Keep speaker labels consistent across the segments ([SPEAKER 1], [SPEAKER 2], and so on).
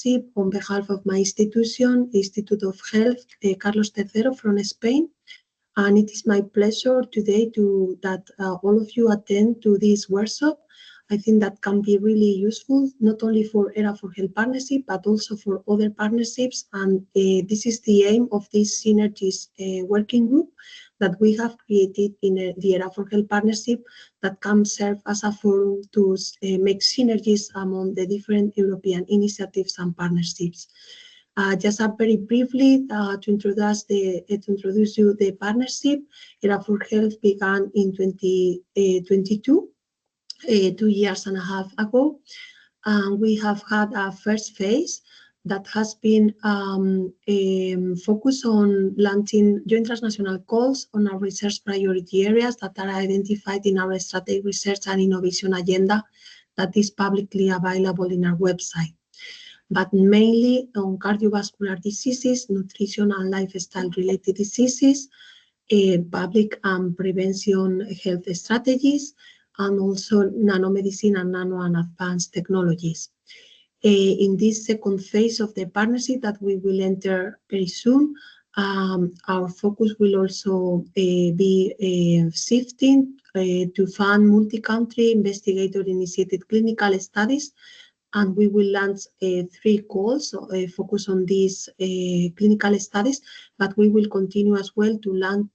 [SPEAKER 1] partnership on behalf of my institution, Institute of Health, Carlos III from Spain. And it is my pleasure today that all of you attend to this workshop. I think that can be really useful, not only for ERA for Health partnership, but also for other partnerships. And this is the aim of this Synergies working group that we have created in the ERA for Health partnership that can serve as a forum to make synergies among the different European initiatives and partnerships. Just very briefly to introduce you the partnership, ERA for Health began in 2022. 2 years and a half ago, and we have had a first phase that has been focused on launching joint transnational calls on our research priority areas that are identified in our strategic research and innovation agenda that is publicly available in our website, but mainly on cardiovascular diseases, nutrition and lifestyle-related diseases, public and prevention health strategies, and also nanomedicine and nano and advanced technologies. In this second phase of the partnership that we will enter very soon, our focus will also be shifting to fund multi-country investigator-initiated clinical studies, and we will launch 3 calls focus on these clinical studies, but we will continue as well to launch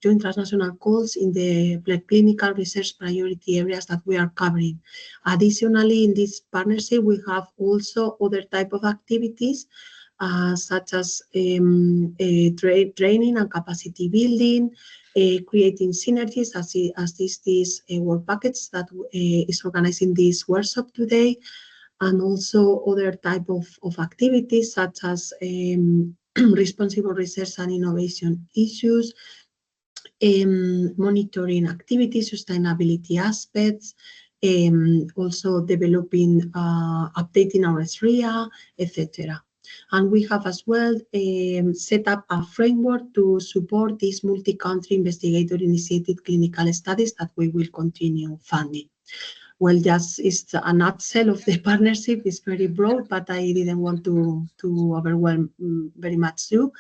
[SPEAKER 1] joint transnational calls in the clinical research priority areas that we are covering. Additionally, in this partnership, we have also other type of activities such as training and capacity building, creating synergies as this work package that is organizing this workshop today, and also other type of activities such as responsible research and innovation issues, monitoring activities, sustainability aspects, also developing, updating our SRIA, etc. And we have as well set up a framework to support these multi-country investigator-initiated clinical studies that we will continue funding. Well, just it's a nutshell of the partnership. It's very broad, but I didn't want to overwhelm very much you.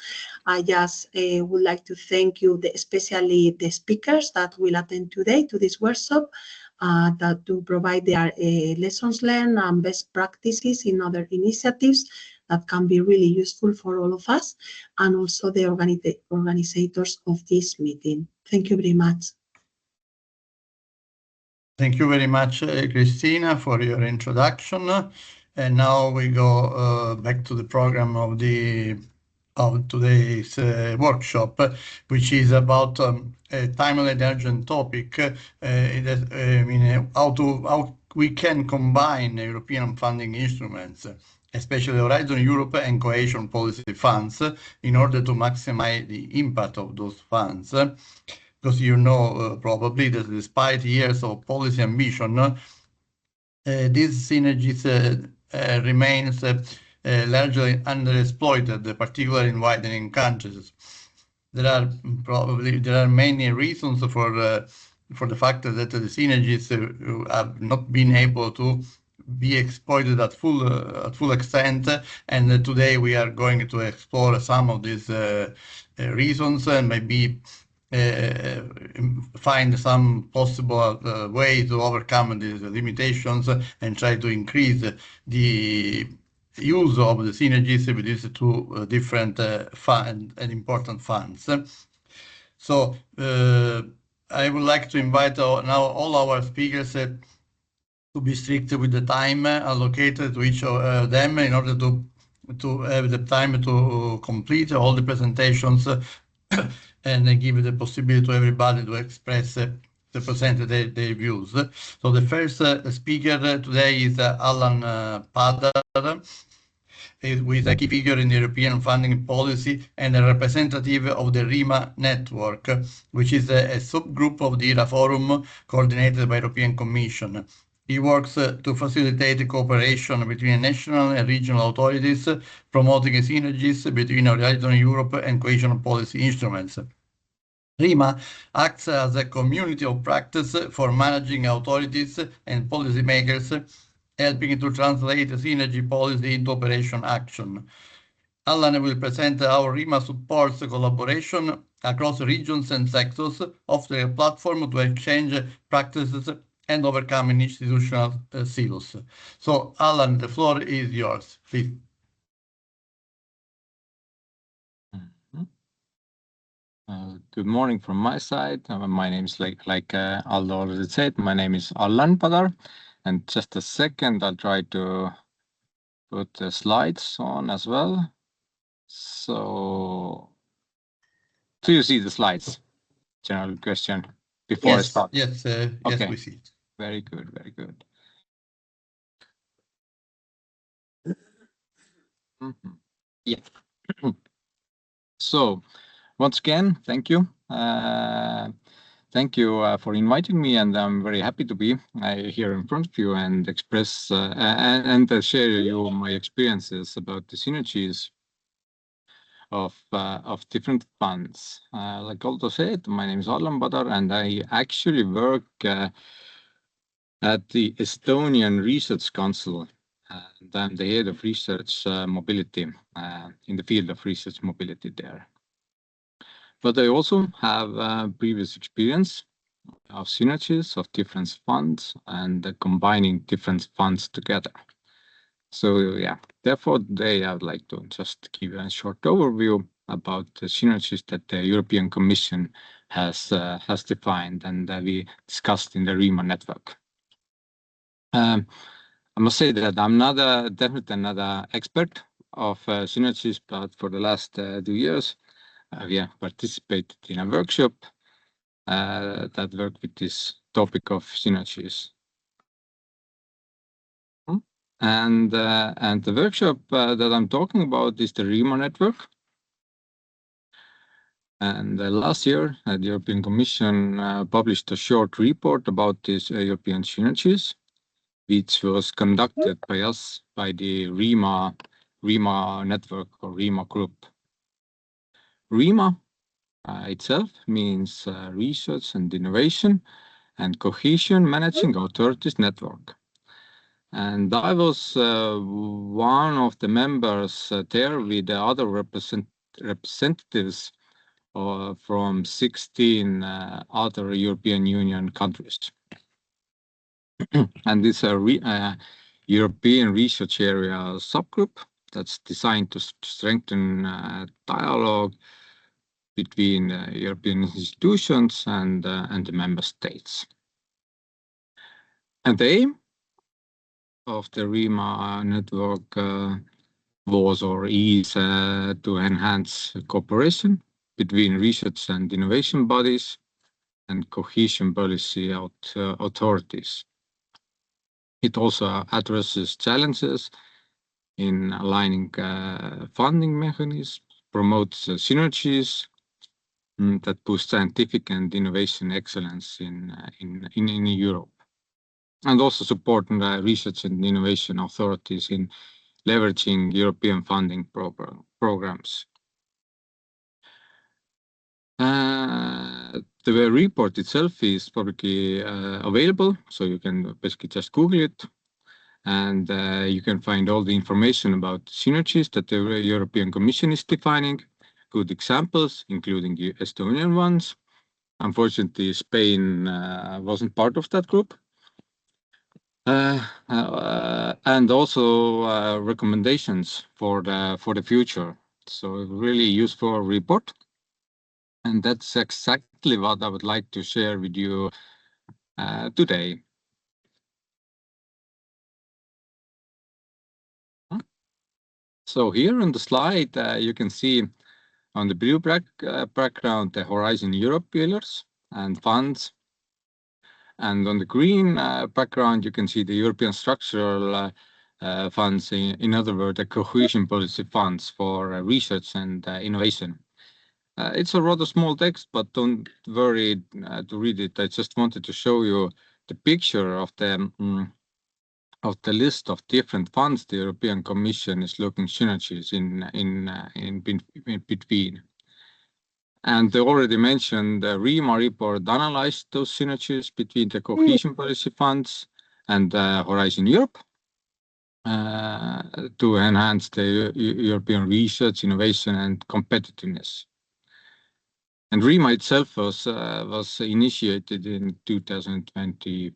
[SPEAKER 1] I just would like to thank you, especially the speakers that will attend today to this workshop, that to provide their lessons learned and best practices in other initiatives that can be really useful for all of us, and also the organizers of this meeting. Thank you very much.
[SPEAKER 2] Thank you very much, Cristina, for your introduction. And now we go back to the program of today's workshop, which is about a timely and urgent topic, how we can combine European funding instruments, especially Horizon Europe and Cohesion policy funds, in order to maximize the impact of those funds. Because you know probably that despite years of policy ambition, these synergies remains largely underexploited, particularly in widening countries. There are many reasons for the fact that the synergies have not been able to be exploited at full extent, and today we are going to explore some of these reasons and maybe find some possible way to overcome these limitations and try to increase the use of the synergies with these 2 different and important funds. So I would like to invite now all our speakers to be strict with the time allocated to each of them in order to have the time to complete all the presentations and give the possibility to everybody to express to present their views. So the first speaker today is Allan Padar, who is a key figure in the European funding policy and a representative of the RIMA network, which is a subgroup of the ERA Forum coordinated by European Commission. He works to facilitate cooperation between national and regional authorities, promoting synergies between Horizon Europe and cohesion policy instruments. RIMA acts as a community of practice for managing authorities and policymakers helping to translate the synergy policy into operation action. Allan will present how RIMA supports collaboration across regions and sectors, offering a platform to exchange practices and overcome institutional silos. So, Allan, the floor is yours, please.
[SPEAKER 3] Good morning from my side. My name is like Aldo already said. My name is Allan Padar, and just a second, I'll try to put the slides on as well. So, do you see the slides? General question before I start.
[SPEAKER 2] Yes,
[SPEAKER 3] okay.
[SPEAKER 2] We see it.
[SPEAKER 3] Very good, very good. Yeah. So, once again, thank you. Thank you for inviting me, and I'm very happy to be here in front of you and express and share you my experiences about the synergies of different funds. Like Aldo said, my name is Allan Padar, and I actually work at the Estonian Research Council, and I'm the head of research mobility in the field of research mobility there. But I also have previous experience of synergies of different funds and combining different funds together. So yeah, therefore today I would like to just give you a short overview about the synergies that the European Commission has defined and we discussed in the RIMA network. I must say that I'm definitely not an expert of synergies, but for the last 2 years, we participated in a workshop that worked with this topic of synergies. And the workshop that I'm talking about is the RIMA network. And last year, the European Commission published a short report about these European synergies, which was conducted by us, by the RIMA network or RIMA group. RIMA itself means Research and Innovation and Cohesion Managing Authorities Network. And I was one of the members there with the other representatives from 16 other European Union countries. And this European Research Area subgroup that's designed to strengthen dialogue between European institutions and the member states. And the aim of the RIMA network was or is to enhance cooperation between research and innovation bodies and cohesion policy authorities. It also addresses challenges in aligning funding mechanisms, promotes synergies that boost scientific and innovation excellence in Europe, and also supporting research and innovation authorities in leveraging European funding programs. The report itself is publicly available, so you can basically just Google it, and you can find all the information about synergies that the European Commission is defining, good examples, including the Estonian ones. Unfortunately, Spain wasn't part of that group. And also recommendations for the future. So really useful report. And that's exactly what I would like to share with you today. So here on the slide, you can see on the blue background, the Horizon Europe pillars and funds. And on the green background, you can see the European structural funds, in other words, the cohesion policy funds for research and innovation. It's a rather small text, but don't worry to read it. I just wanted to show you the picture of the list of different funds the European Commission is looking synergies in between. And the already mentioned RIMA report analyzed those synergies between the cohesion policy funds and Horizon Europe. to enhance the European research, innovation, and competitiveness. And RIMA itself was initiated in 2023.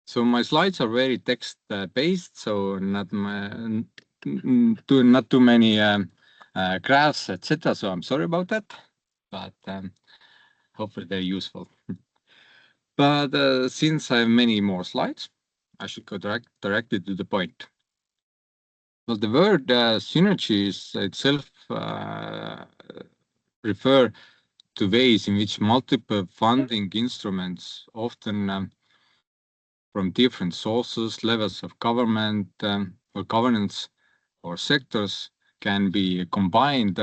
[SPEAKER 3] So my slides are very text-based, so not too many graphs, etc. So I'm sorry about that, but hopefully they're useful. But since I have many more slides, I should go directly to the point. Well, the word synergies itself refer to ways in which multiple funding instruments, often from different sources, levels of government or governance or sectors, can be combined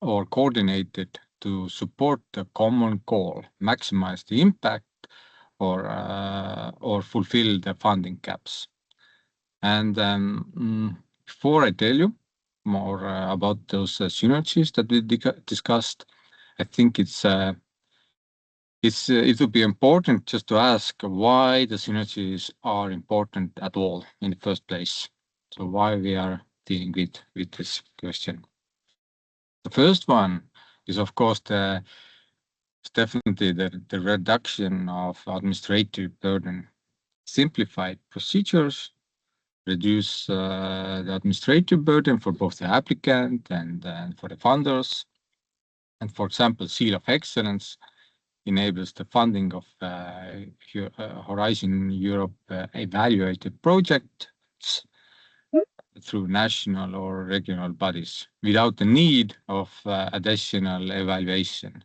[SPEAKER 3] or coordinated to support a common goal, maximize the impact, or fulfill the funding gaps. And before I tell you more about those synergies that we discussed, I think it would be important just to ask why the synergies are important at all in the first place. So why we are dealing with this question. The first one is, of course, definitely the reduction of administrative burden. Simplified procedures reduce the administrative burden for both the applicant and for the funders. And for example, Seal of Excellence enables the funding of Horizon Europe evaluated projects through national or regional bodies without the need of additional evaluation.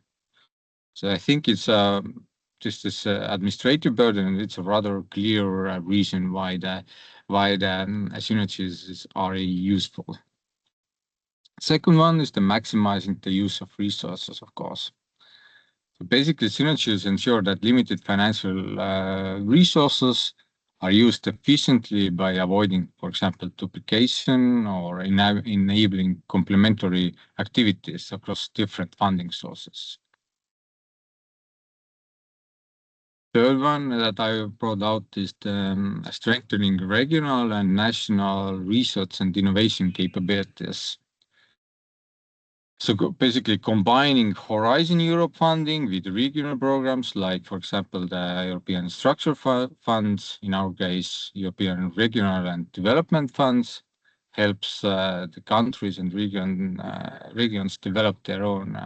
[SPEAKER 3] So I think it's just this administrative burden. It's a rather clear reason why the synergies are useful. Second one is the maximizing the use of resources, of course. So basically, synergies ensure that limited financial resources are used efficiently by avoiding, for example, duplication or enabling complementary activities across different funding sources. Third one that I brought out is the strengthening regional and national research and innovation capabilities. So basically combining Horizon Europe funding with regional programs like, for example, the European Structural Funds, in our case, European Regional and Development Funds, helps the countries and regions develop their own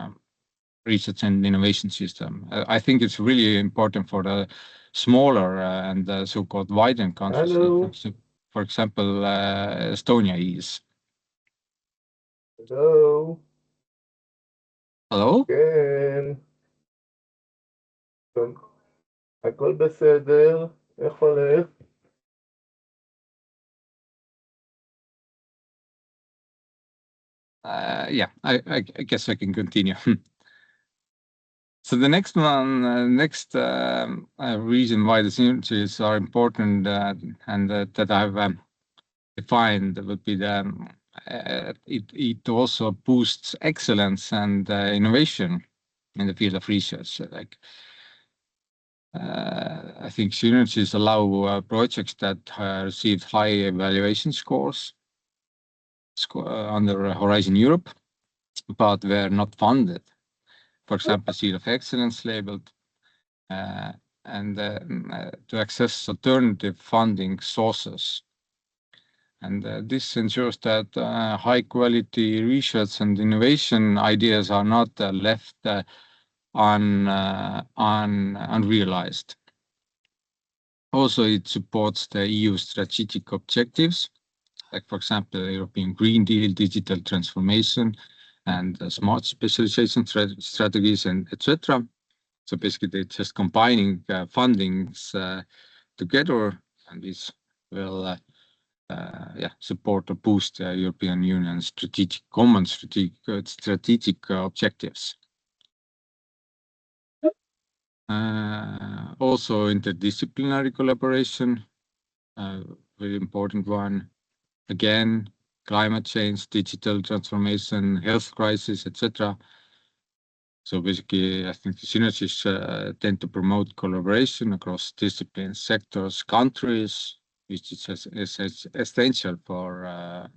[SPEAKER 3] research and innovation system. I think it's really important for the smaller and the so-called widened countries.
[SPEAKER 4] Hello.
[SPEAKER 3] For example, Estonia is.
[SPEAKER 4] Hello.
[SPEAKER 3] Hello?
[SPEAKER 4] כן. הכל בסדר? איך הולך?
[SPEAKER 3] Yeah, I guess I can continue. So the next one, reason why the synergies are important and that I've defined would be it also boosts excellence and innovation in the field of research. Like I think synergies allow projects that receive high evaluation scores under Horizon Europe, but were not funded. For example, Seal of Excellence labeled, and to access alternative funding sources. And this ensures that high-quality research and innovation ideas are not left unrealized. Also, it supports the EU strategic objectives, like, for example, the European Green Deal, digital transformation, and smart specialization strategies, and etc. So basically, they're just combining fundings together, and this will support or boost the European Union's common strategic objectives. Also, interdisciplinary collaboration, very important one. Again, climate change, digital transformation, health crisis, etc. So basically, I think the synergies tend to promote collaboration across disciplines, sectors, countries, which is essential for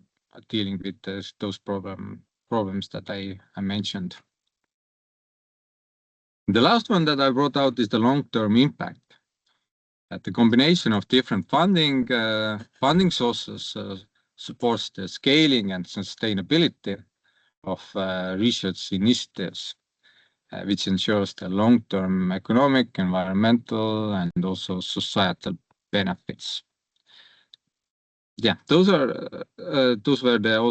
[SPEAKER 3] dealing with those problems that I mentioned. The last one that I brought out is the long-term impact. That the combination of different funding sources supports the scaling and sustainability of research initiatives, which ensures the long-term economic, environmental, and also societal benefits. Yeah, those were the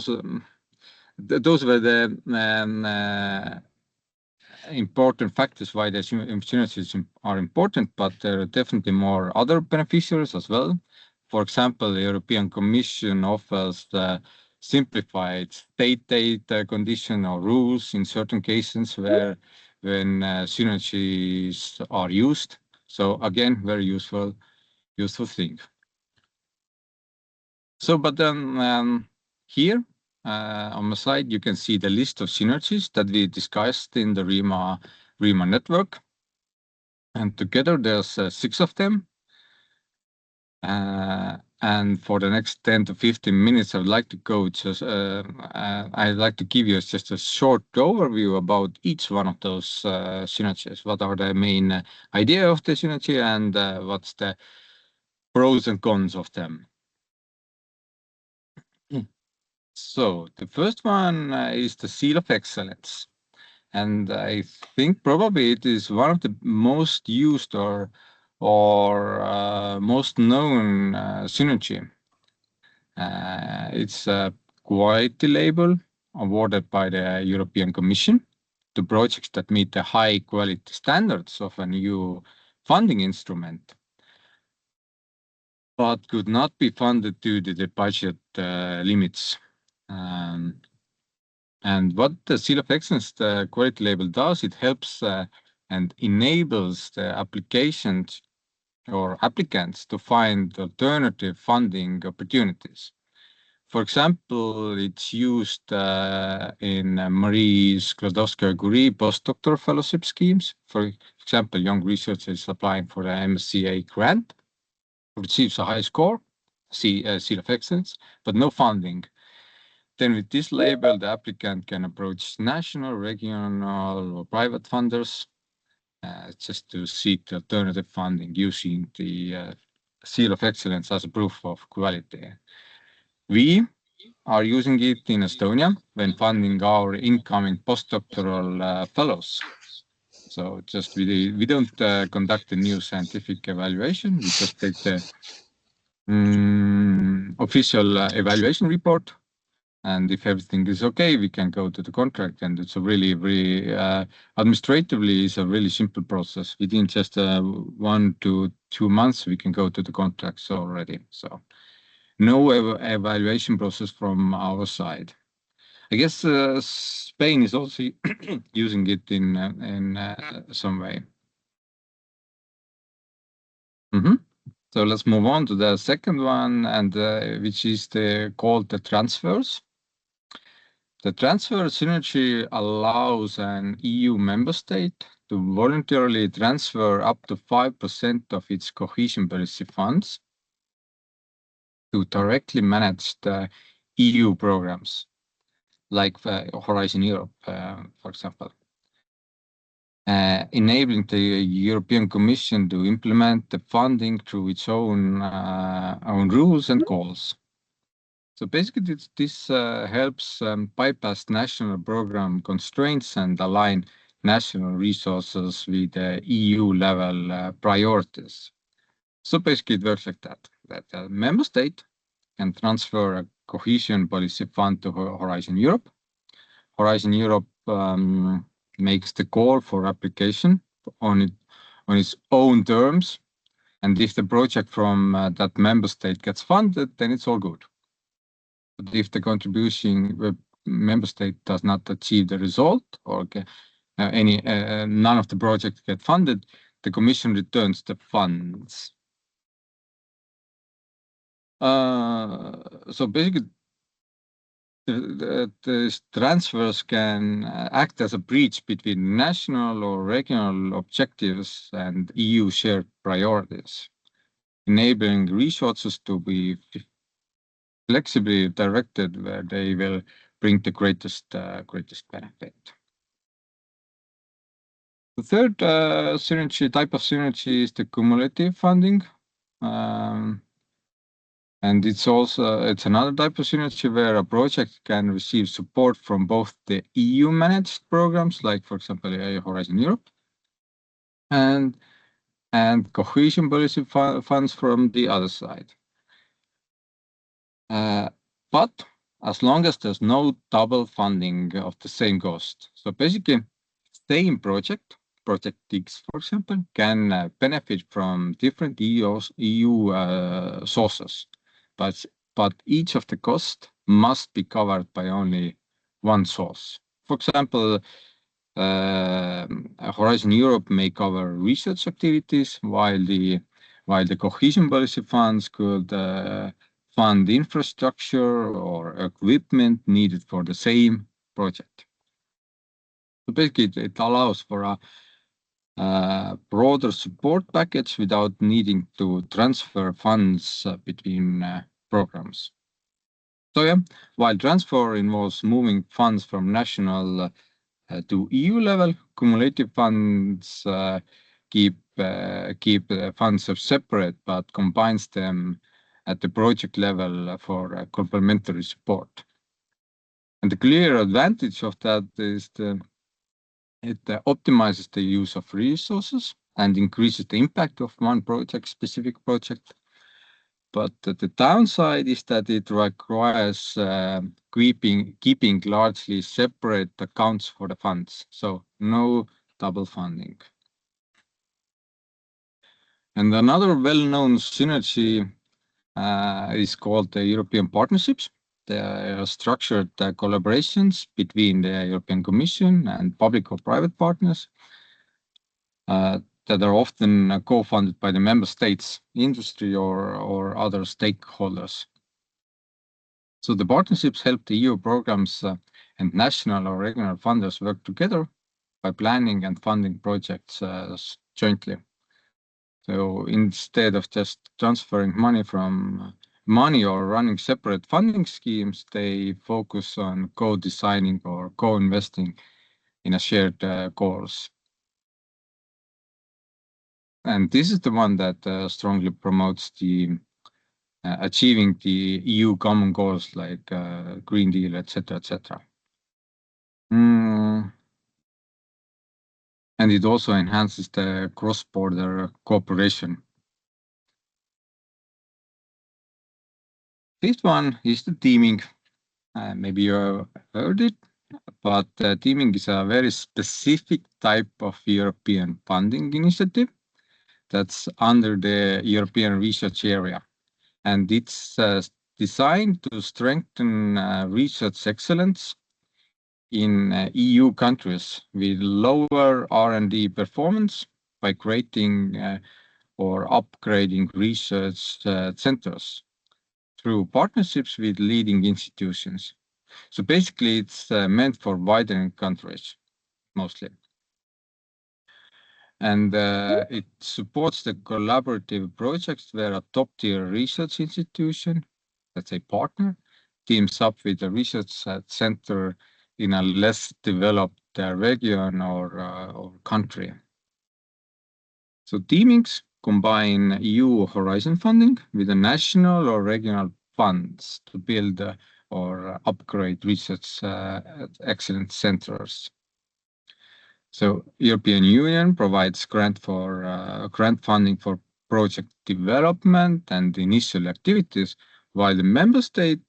[SPEAKER 3] important factors why the synergies are important, but there are definitely more other beneficiaries as well. For example, the European Commission offers simplified state aid condition or rules in certain cases when synergies are used. So again, very useful thing. So, but then here on my slide, you can see the list of synergies that we discussed in the RIMA network. And together there's 6 of them. And for the next 10 to 15 minutes, I'd like to give you just a short overview about each one of those synergies. What are the main idea of the synergy and what's the pros and cons of them. So the first one is the Seal of Excellence. And I think probably it is one of the most used or most known synergy. It's a quality label awarded by the European Commission to projects that meet the high quality standards of an EU funding instrument, but could not be funded due to the budget limits. And what the Seal of Excellence, the quality label does, it helps and enables the applications or applicants to find alternative funding opportunities. For example, it's used in Marie Skłodowska-Curie postdoctoral fellowship schemes. For example, young researchers applying for the MSCA grant receives a high score, Seal of Excellence, but no funding. Then with this label, the applicant can approach national, regional, or private funders just to seek alternative funding using the Seal of Excellence as a proof of quality. We are using it in Estonia when funding our incoming postdoctoral fellows. So just we don't conduct a new scientific evaluation. We just take the official evaluation report. And if everything is okay, we can go to the contract. And it's a really, administratively, it's a really simple process. Within just 1 to 2 months, we can go to the contracts already. So no evaluation process from our side. I guess Spain is also using it in some way. So let's move on to the second one, and which is called the transfers. The transfer synergy allows an EU member state to voluntarily transfer up to 5% of its cohesion policy funds to directly manage the EU programs, like Horizon Europe, for example, enabling the European Commission to implement the funding through its own rules and goals. So basically, this helps bypass national program constraints and align national resources with the EU level priorities. So basically, it works like that a member state can transfer a cohesion policy fund to Horizon Europe. Horizon Europe makes the call for application on its own terms. And if the project from that member state gets funded, then it's all good. But if the contribution member state does not achieve the result or none of the projects get funded, the Commission returns the funds. So basically, these transfers can act as a bridge between national or regional objectives and EU shared priorities, enabling resources to be flexibly directed where they will bring the greatest benefit. The third type of synergy is the cumulative funding. And it's another type of synergy where a project can receive support from both the EU managed programs, like for example, Horizon Europe, and cohesion policy funds from the other side. But as long as there's no double funding of the same cost. So basically, same project X, for example, can benefit from different EU sources. But each of the costs must be covered by only one source. For example, Horizon Europe may cover research activities, while the cohesion policy funds could fund infrastructure or equipment needed for the same project. So basically, it allows for a broader support package without needing to transfer funds between programs. So yeah, while transfer involves moving funds from national to EU level, cumulative funds keep funds separate but combines them at the project level for complementary support. And the clear advantage of that is it optimizes the use of resources and increases the impact of one specific project. But the downside is that it requires keeping largely separate accounts for the funds, so no double funding. And another well-known synergy is called the European partnerships. They are structured collaborations between the European Commission and public or private partners that are often co-funded by the member states, industry, or other stakeholders. So the partnerships help the EU programs and national or regional funders work together by planning and funding projects jointly. So instead of just transferring money or running separate funding schemes, they focus on co-designing or co-investing in a shared goals. And this is the one that strongly promotes the achieving the EU common goals like Green Deal, etc., etc. And it also enhances the cross-border cooperation. Fifth one is the teaming. Maybe you have heard it, but teaming is a very specific type of European funding initiative that's under the European research area. And it's designed to strengthen research excellence in EU countries with lower R&D performance by creating or upgrading research centers through partnerships with leading institutions. So basically, it's meant for widening countries, mostly. And it supports the collaborative projects where a top-tier research institution, let's say partner, teams up with a research center in a less developed region or country. So teamings combine EU Horizon funding with the national or regional funds to build or upgrade research excellence centers. So European Union provides grant funding for project development and initial activities, while the member state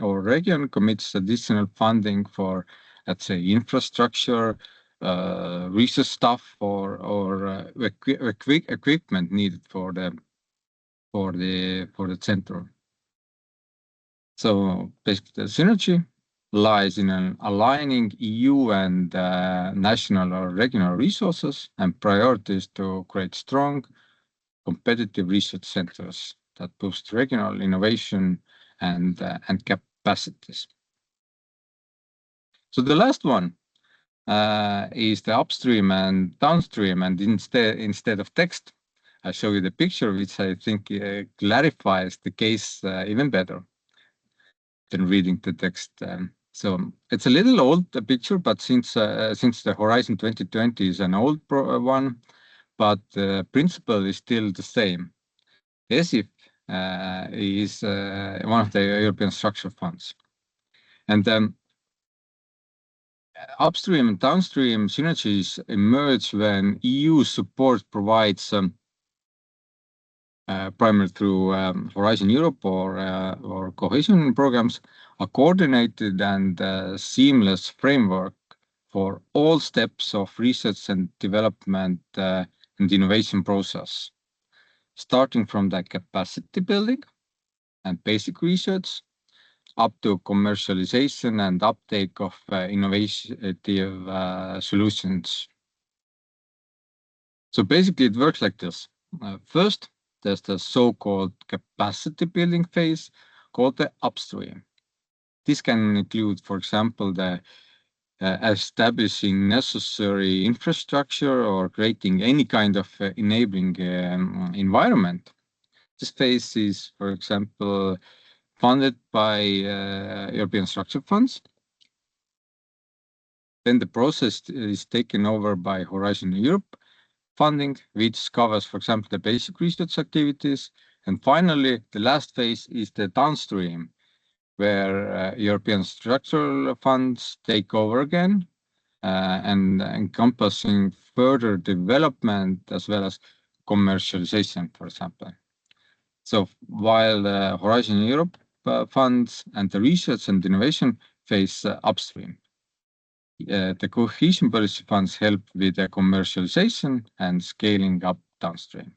[SPEAKER 3] or region commits additional funding for, let's say, infrastructure, research staff, or equipment needed for the center. So basically, the synergy lies in aligning EU and national or regional resources and priorities to create strong, competitive research centers that boost regional innovation and capacities. So the last one is the upstream and downstream, and instead of text, I show you the picture, which I think clarifies the case even better than reading the text. So it's a little old, the picture, but since the Horizon 2020 is an old one, but the principle is still the same. ESIF is one of the European structural funds. And upstream and downstream synergies emerge when EU support provides primarily through Horizon Europe or Cohesion programs, a coordinated and seamless framework for all steps of research and development and innovation process, starting from the capacity building and basic research up to commercialization and uptake of innovative solutions. So basically it works like this. First, there's the so-called capacity building phase called the upstream. This can include, for example, the establishing necessary infrastructure or creating any kind of enabling environment. This phase is, for example, funded by European structural funds. Then the process is taken over by Horizon Europe funding, which covers, for example, the basic research activities. And finally, the last phase is the downstream, where European structural funds take over again and encompassing further development as well as commercialization, for example. So while the Horizon Europe funds and the research and innovation phase upstream, the cohesion policy funds help with the commercialization and scaling up downstream.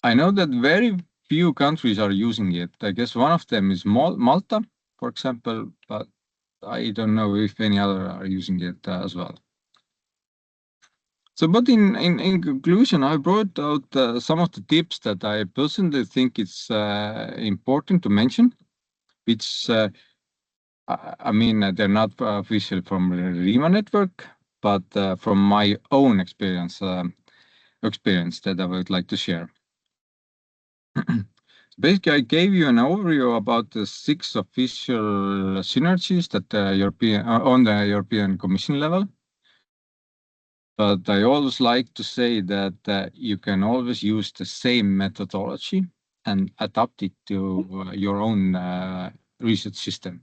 [SPEAKER 3] I know that very few countries are using it. I guess one of them is Malta, for example, but I don't know if any other are using it as well. So, but in conclusion, I brought out some of the tips that I personally think it's important to mention, which I mean, they're not official from the RIMA network, but from my own experience that I would like to share. Basically, I gave you an overview about the 6 official synergies that on the European Commission level. But I always like to say that you can always use the same methodology and adapt it to your own research system.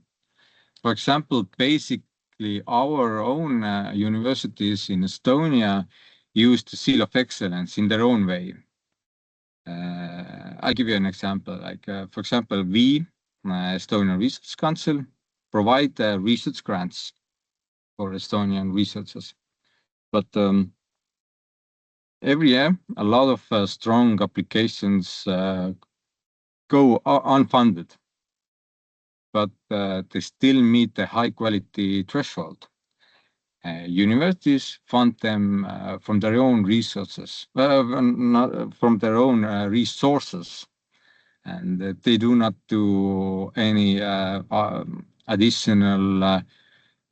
[SPEAKER 3] For example, basically our own universities in Estonia use the Seal of Excellence in their own way. I'll give you an example. Like, for example, we, Estonian Research Council, provide research grants for Estonian researchers. But every year, a lot of strong applications go unfunded, but they still meet the high quality threshold. Universities fund them from their own resources, not from their own resources, and they do not do any additional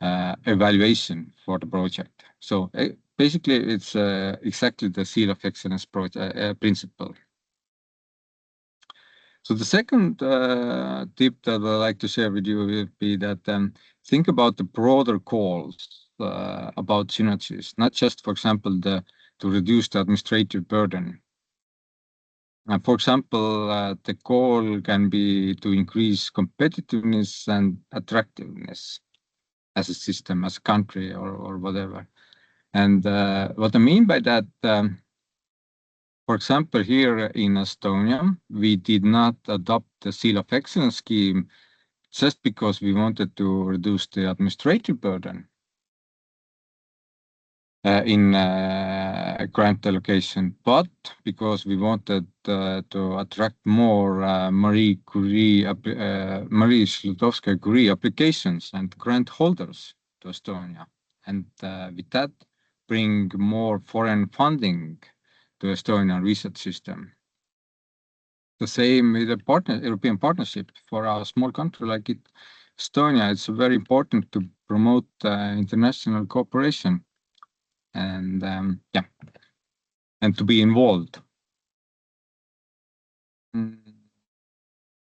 [SPEAKER 3] evaluation for the project. So basically, it's exactly the Seal of Excellence principle. So the second tip that I'd like to share with you would be that think about the broader calls about synergies, not just, for example, to reduce the administrative burden. For example, the goal can be to increase competitiveness and attractiveness as a system, as a country, or whatever. And what I mean by that, for example, here in Estonia, we did not adopt the Seal of Excellence scheme just because we wanted to reduce the administrative burden in grant allocation, but because we wanted to attract more Marie Sklodowska-Curie applications and grant holders to Estonia, and with that bring more foreign funding to Estonian research system. The same with the European partnership for a small country like it. Estonia, it's very important to promote international cooperation and and to be involved.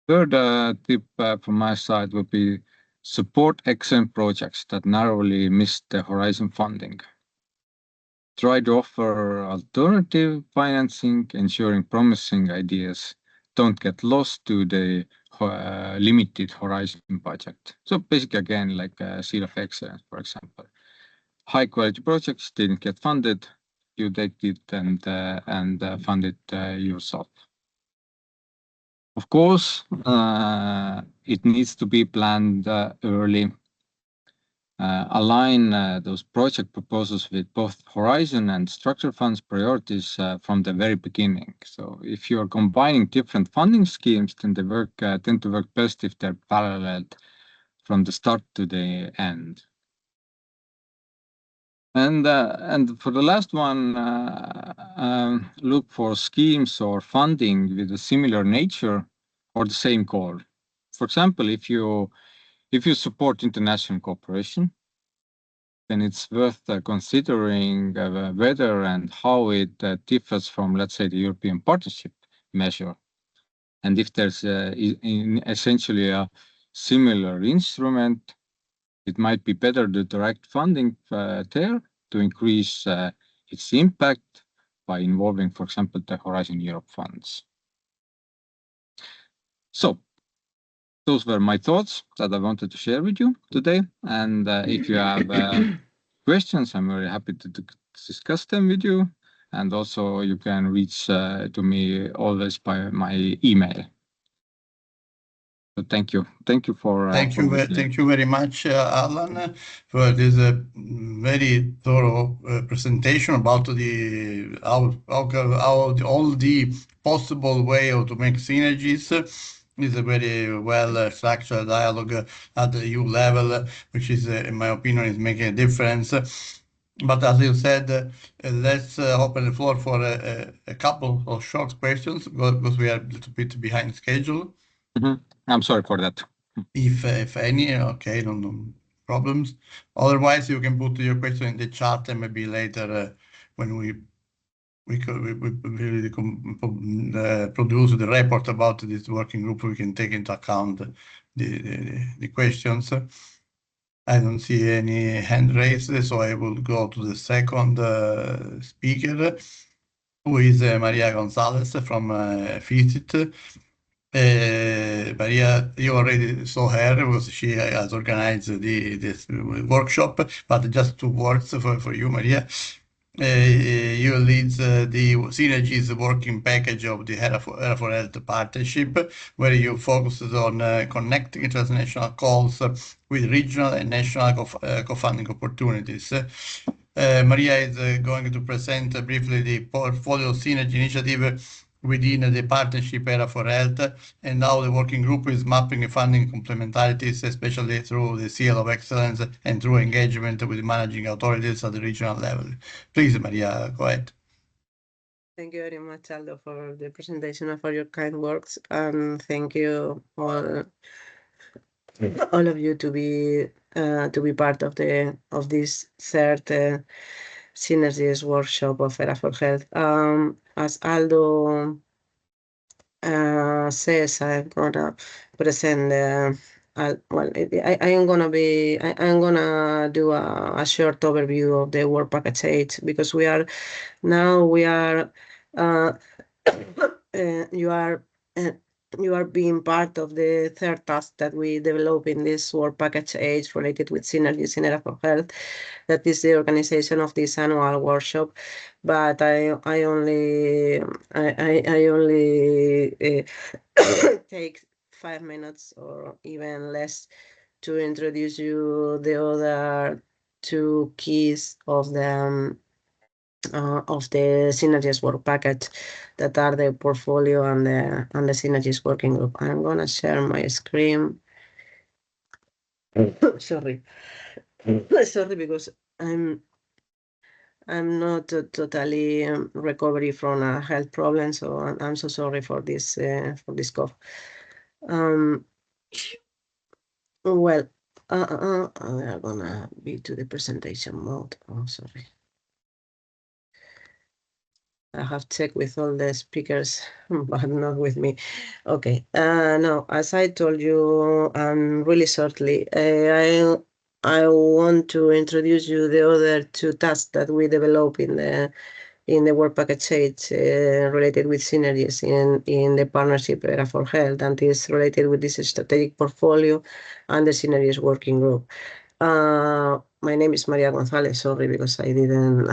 [SPEAKER 3] Third tip from my side would be support excellent projects that narrowly missed the Horizon funding. Try to offer alternative financing, ensuring promising ideas don't get lost to the limited Horizon budget. So basically, again, like Seal of Excellence, for example. High quality projects didn't get funded, you take it and fund it yourself. Of course, it needs to be planned early. Align those project proposals with both Horizon and structural funds priorities from the very beginning. So if you're combining different funding schemes, then they tend to work best if they're parallel from the start to the end. And for the last one, look for schemes or funding with a similar nature or the same goal. For example, if you support international cooperation, then it's worth considering whether and how it differs from, let's say, the European Partnership measure. And if there's essentially a similar instrument, it might be better to direct funding there to increase its impact by involving, for example, the Horizon Europe funds. So those were my thoughts that I wanted to share with you today. And if you have questions, I'm very happy to discuss them with you. And also you can reach to me always by my email. So thank you. Thank you for
[SPEAKER 2] thank you very much, Allan, for this very thorough presentation about all the possible way to make synergies. It's a very well structured dialogue at the EU level, which is, in my opinion, is making a difference. But as you said, let's open the floor for a couple of short questions because we are a little bit behind schedule.
[SPEAKER 3] Mm-hmm. I'm sorry for that.
[SPEAKER 2] If any, okay, no problems. Otherwise, you can put your question in the chat and maybe later when we really produce the report about this working group, we can take into account the questions. I don't see any hand raised, so I will go to the second speaker, who is Maria Gonzalez from ISCIII. Maria, you already saw her because she has organized this workshop, but just 2 words for you, Maria. You lead the Synergies working package of the ERA for Health partnership, where you focus on connecting transnational calls with regional and national co-funding opportunities. Maria is going to present briefly the portfolio synergy initiative within the partnership ERA for Health and how the working group is mapping funding complementarities, especially through the Seal of Excellence and through engagement with managing authorities at the regional level. Please, Maria, go ahead.
[SPEAKER 5] Thank you very much, Aldo, for the presentation and for your kind words. And thank you all of you to be part of this third Synergies workshop of ERA for Health. As Aldo says, I'm gonna present. I'm gonna do a short overview of the work package 8 because you are being part of the third task that we develop in this work package 8 related with synergies in ERA for Health. That is the organization of this annual workshop, but I only take 5 minutes or even less to introduce you the other 2 keys of the Synergies work package that are the portfolio and the Synergies working group. I'm gonna share my screen. Sorry, because I'm not totally recovery from a health problem, so I'm so sorry for this cough. Well, we are gonna be to the presentation mode. Oh, sorry. I have checked with all the speakers, but not with me. Okay. No, as I told you, really shortly, I want to introduce you the other two tasks that we develop in the work package 8 related with synergies in the partnership area for health, and is related with this strategic portfolio and the synergies working group. My name is Maria Gonzalez. Sorry, because I didn't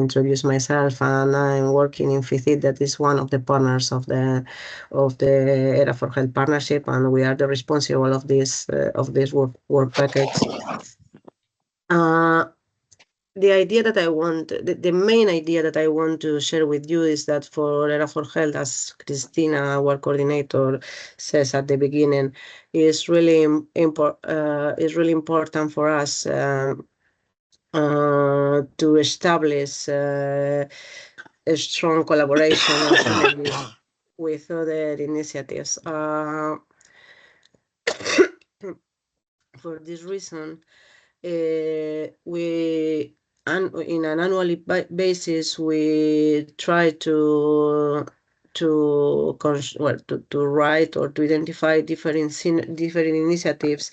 [SPEAKER 5] introduce myself, and I'm working in FICIT, that is one of the partners of the Era for Health partnership, and we are the responsible of this work package. The idea that I want, the main idea that I want to share with you is that for Era for Health, as Cristina, our coordinator, says at the beginning, is really important for us to establish a strong collaboration and synergies with other initiatives. For this reason, in an annual basis, we try to write or to identify different initiatives.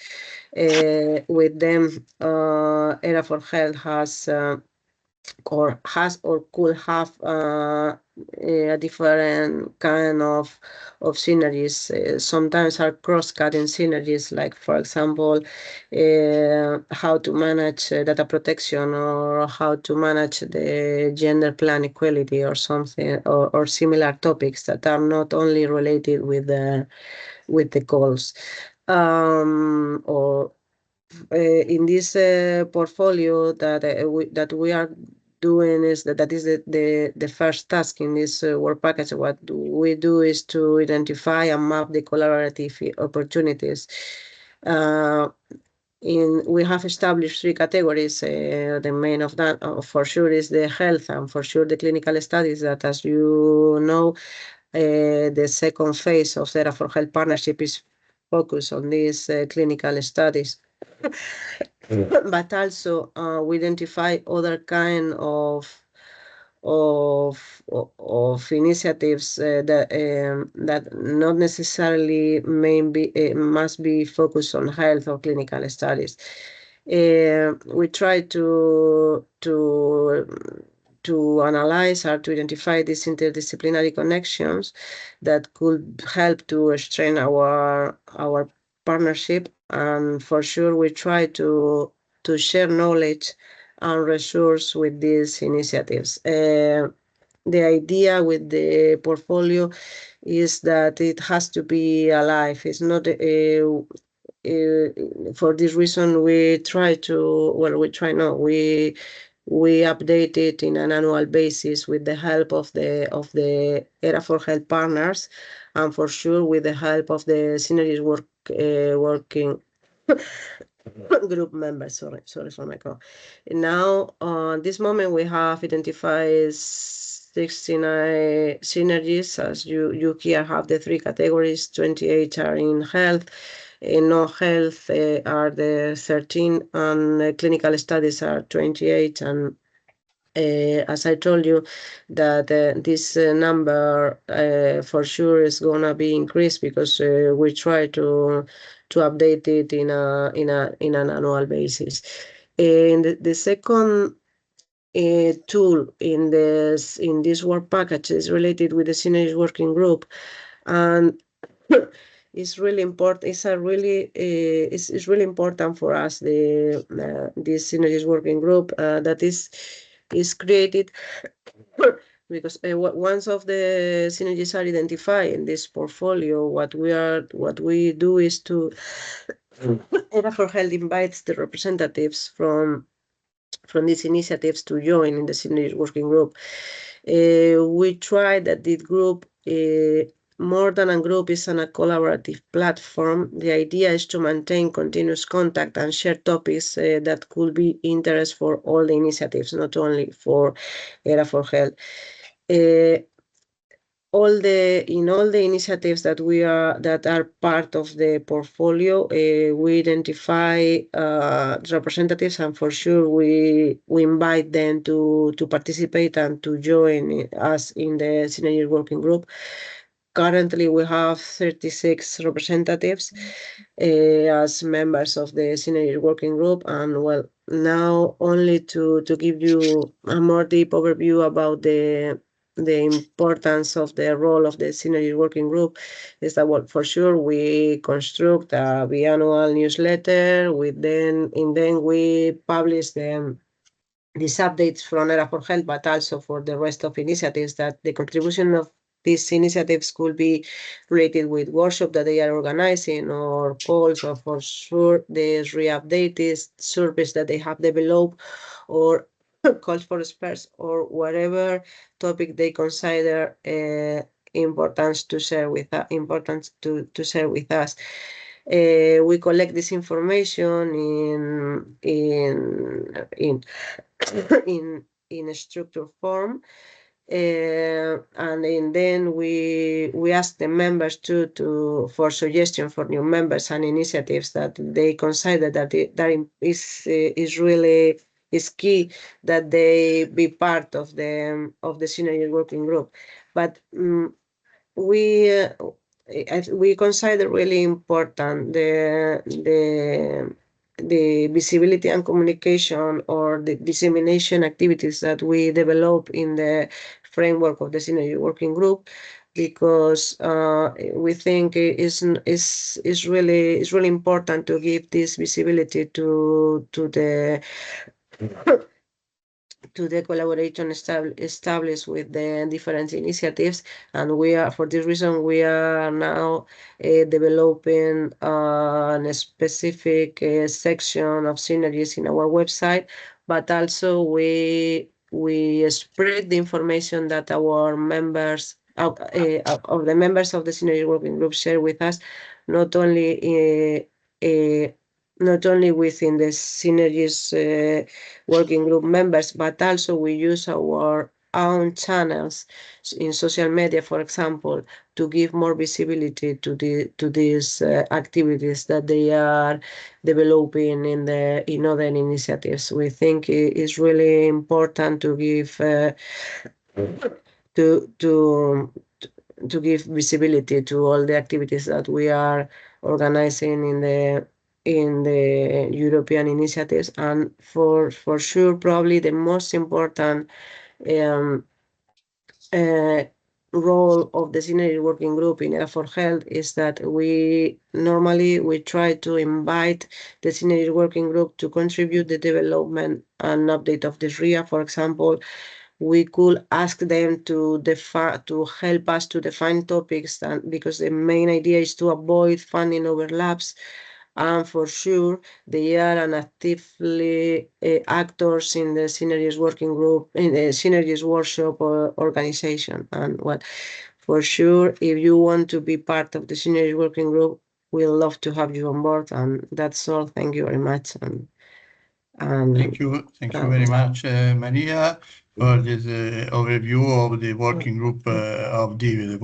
[SPEAKER 5] With them, Era for Health has or could have a different kind of synergies. Sometimes are cross-cutting synergies, like, for example, how to manage data protection, or how to manage the gender plan equality, or something, or similar topics that are not only related with the goals. Or in this portfolio that we are doing is that is the first task in this work package. What we do is to identify and map the collaborative opportunities. We have established 3 categories. The main of that, for sure, is the health, and for sure the clinical studies. That, as you know, the second phase of Era for Health partnership is focused on these clinical studies. But also we identify other kind of initiatives that not necessarily must be focused on health or clinical studies. We try to analyze or to identify these interdisciplinary connections that could help to strengthen our partnership, and for sure we try to share knowledge and resource with these initiatives. The idea with the portfolio is that it has to be alive. It's not for this reason we update it in an annual basis with the help of the Era for Health partners, and for sure with the help of the Synergies working group members. Sorry for my call. Now, on this moment, we have identified 69 synergies. As you here have the 3 categories. 28 are in health. In non-health are the 13, and clinical studies are 28. And as I told you, that this number for sure is gonna be increased, because we try to update it in an annual basis. And the second tool in this work package is related with the Synergies working group, and it's really important. It's really important for us. This Synergies working group that is created because once of the synergies are identified in this portfolio, what we do is to Era for Health invites the representatives from these initiatives to join in the Synergies working group. We try that this group, more than a group, is a collaborative platform. The idea is to maintain continuous contact and share topics that could be interest for all the initiatives, not only for Era for Health. in all the initiatives that are part of the portfolio, we identify representatives, and for sure we invite them to participate and to join us in the Synergies working group. Currently, we have 36 representatives as members of the Synergies working group, and well, now only to give you a more deep overview about the importance of the role of the Synergies working group is that, well, for sure we construct a biannual newsletter. Then we publish these updates from ERA for Health, but also for the rest of initiatives, that the contribution of these initiatives could be related with workshops that they are organizing, or calls, or for sure the re-updated surveys that they have developed, or calls for experts, or whatever topic they consider important to share with us. We collect this information in a structured form, and then we ask the members for suggestions for new members and initiatives that they consider that is really key that they be part of the Synergies working group. But we consider really important the visibility and communication, or the dissemination activities that we develop in the framework of the Synergies working group, because we think it's really important to give this visibility to the collaboration established with the different initiatives. And for this reason, we are now developing a specific section of Synergies in our website, but also we spread the information that our members of the members of the Synergies working group share with us, not only within the Synergies working group members, but also we use our own channels in social media, for example, to give more visibility to these activities that they are developing in other initiatives. We think it is really important to give to give visibility to all the activities that we are organizing in the European initiatives. And for sure, probably the most important role of the Synergies working group in ERA for Health is that we try to invite the Synergies working group to contribute the development and update of the RIA. For example, we could ask them to help us to define topics, because the main idea is to avoid funding overlaps. And for sure, they are an actively actors in the Synergies working group, in the Synergies workshop organization. And for sure, if you want to be part of the Synergies working group, we'd love to have you on board. And that's all. Thank you very much.
[SPEAKER 2] Thank you very much, Maria, for this overview of the working group of the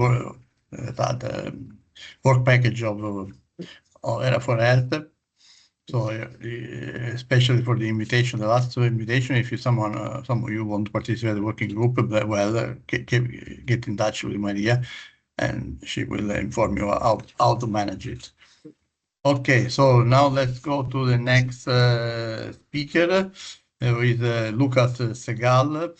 [SPEAKER 2] work package of ERA for Health. So especially for the invitation, the last invitation, if some of you want to participate in the working group, well, get in touch with Maria, and she will inform you how to manage it. Okay, so now let's go to the next speaker, with Lucas Segal.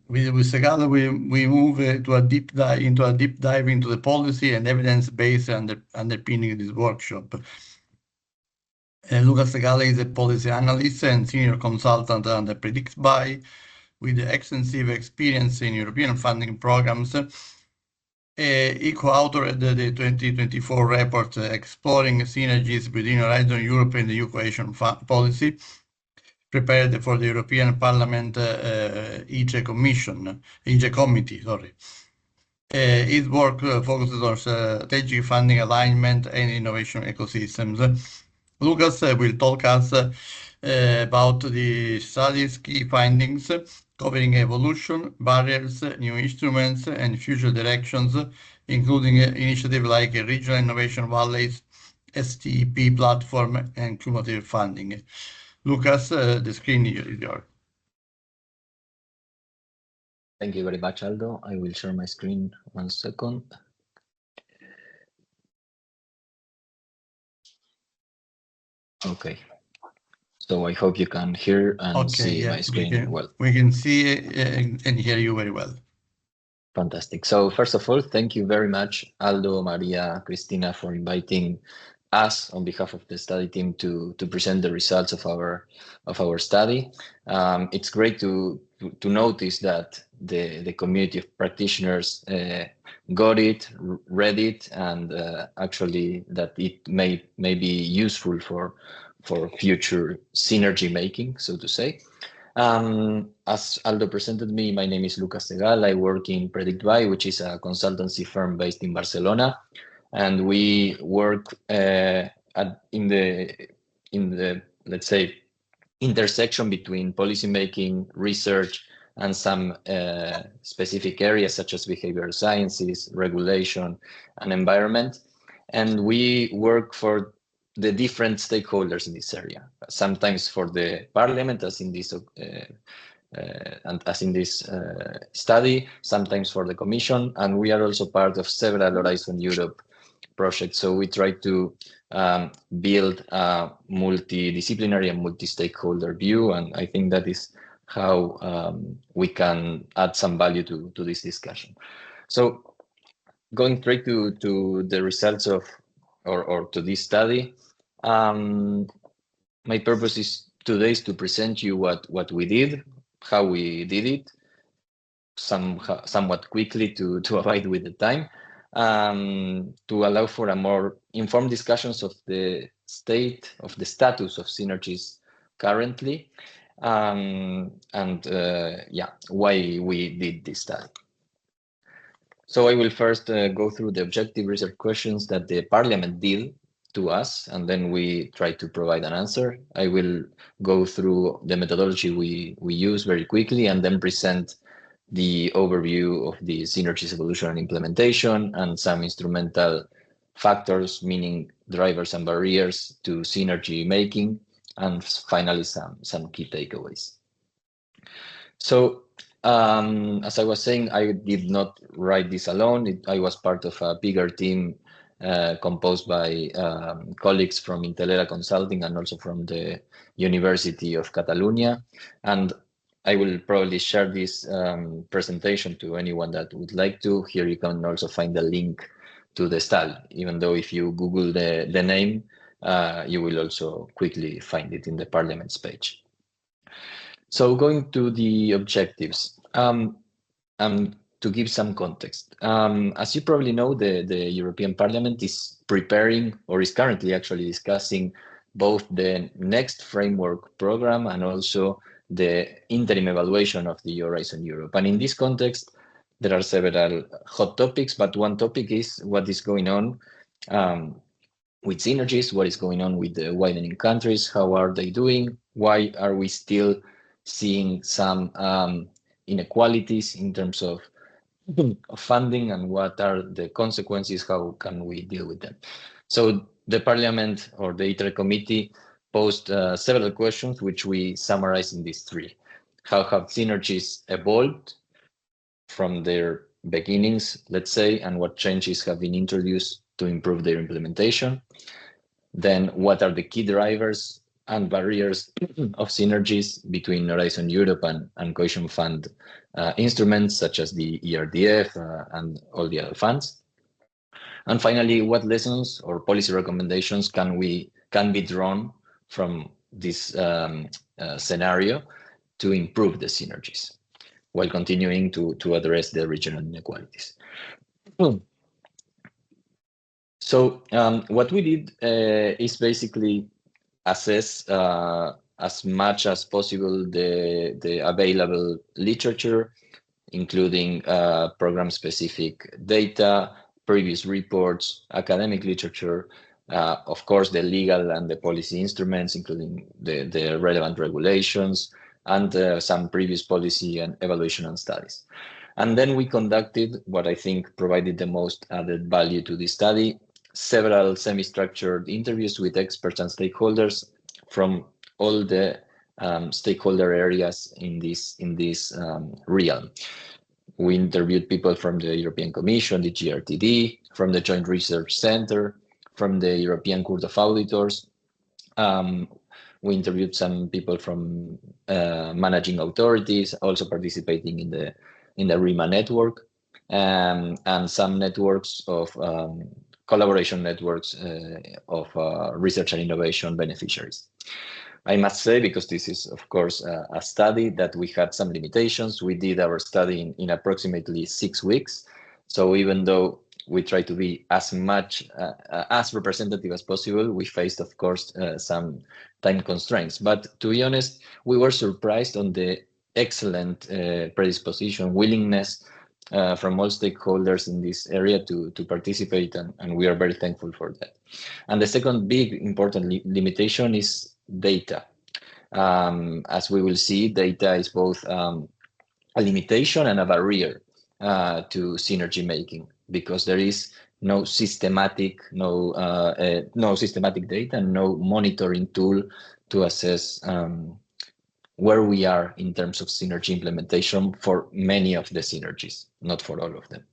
[SPEAKER 2] With Segal, we move into a deep dive into the policy and evidence-based underpinning this workshop. Lucas Segal is a policy analyst and senior consultant under PredictBy, with extensive experience in European funding programs. He co-authored the 2024 report exploring synergies between Horizon Europe and the EU Cohesion policy, prepared for the European Parliament ISCIII committee. His work focuses on strategic funding alignment and innovation ecosystems. Lucas will talk us about the study's key findings covering evolution, barriers, new instruments, and future directions, including initiatives like Regional Innovation Valleys, STEP platform, and cumulative funding. Lucas, the screen is yours.
[SPEAKER 6] Thank you very much, Aldo. I will share my screen 1 second. Okay. So I hope you can hear and see my screen well.
[SPEAKER 2] We can see and hear you very well.
[SPEAKER 6] Fantastic. So first of all, thank you very much, Aldo, Maria, Cristina, for inviting us on behalf of the study team to present the results of our study. It's great to notice that the community of practitioners got it, read it, and actually that it may be useful for future synergy making, so to say. As Aldo presented me, my name is Lucas Segal. I work in PredictBy, which is a consultancy firm based in Barcelona, and we work in the let's say intersection between policymaking, research, and some specific areas such as behavioral sciences, regulation, and environment. And we work for the different stakeholders in this area, sometimes for the parliament, as in this study, sometimes for the commission, and we are also part of several Horizon Europe projects. So we try to build a multidisciplinary and multi-stakeholder view, and I think that is how we can add some value to this discussion. So going straight to the results of or to this study, my purpose is today is to present you what we did, how we did it, somewhat quickly to abide with the time, to allow for a more informed discussions of the state of the status of Synergies currently, and why we did this study. So I will first go through the objective research questions that the Parliament did to us, and then we try to provide an answer. I will go through the methodology we use very quickly, and then present the overview of the Synergies evolution and implementation, and some instrumental factors, meaning drivers and barriers to synergy making, and finally some key takeaways. So as I was saying, I did not write this alone. I was part of a bigger team composed by colleagues from Intelera Consulting and also from the University of Catalonia. And I will probably share this presentation to anyone that would like to. Here you can also find the link to the study, even though if you Google the name, you will also quickly find it in the Parliament's page. So going to the objectives, to give some context. As you probably know, the European Parliament is preparing, or is currently actually discussing, both the next framework program and also the interim evaluation of the Horizon Europe. And in this context, there are several hot topics, but one topic is what is going on with Synergies, what is going on with the widening countries, how are they doing, why are we still seeing some inequalities in terms of funding, and what are the consequences, how can we deal with them. So the Parliament, or the ITRE committee, posed several questions, which we summarize in these three. How have Synergies evolved from their beginnings, let's say, and what changes have been introduced to improve their implementation? Then what are the key drivers and barriers of Synergies between Horizon Europe and Cohesion Fund instruments, such as the ERDF and all the other funds? And finally, what lessons or policy recommendations can be drawn from this scenario to improve the Synergies, while continuing to address the regional inequalities? So what we did is basically assess as much as possible the available literature, including program-specific data, previous reports, academic literature, of course, the legal and the policy instruments, including the relevant regulations, and some previous policy and evaluation and studies. And then we conducted what I think provided the most added value to this study, several semi-structured interviews with experts and stakeholders from all the stakeholder areas in this realm. We interviewed people from the European Commission, the GRTD, from the Joint Research Center, from the European Court of Auditors. We interviewed some people from managing authorities, also participating in the RIMA network, and some networks of collaboration networks of research and innovation beneficiaries. I must say, because this is, of course, a study, that we had some limitations. We did our study in approximately 6 weeks. So even though we try to be as much as representative as possible, we faced, of course, some time constraints. But to be honest, we were surprised on the excellent predisposition, willingness from all stakeholders in this area to participate, and we are very thankful for that. And the second big important limitation is data. As we will see, data is both a limitation and a barrier to synergy making, because there is no systematic data, no monitoring tool to assess where we are in terms of synergy implementation for many of the synergies, not for all of them.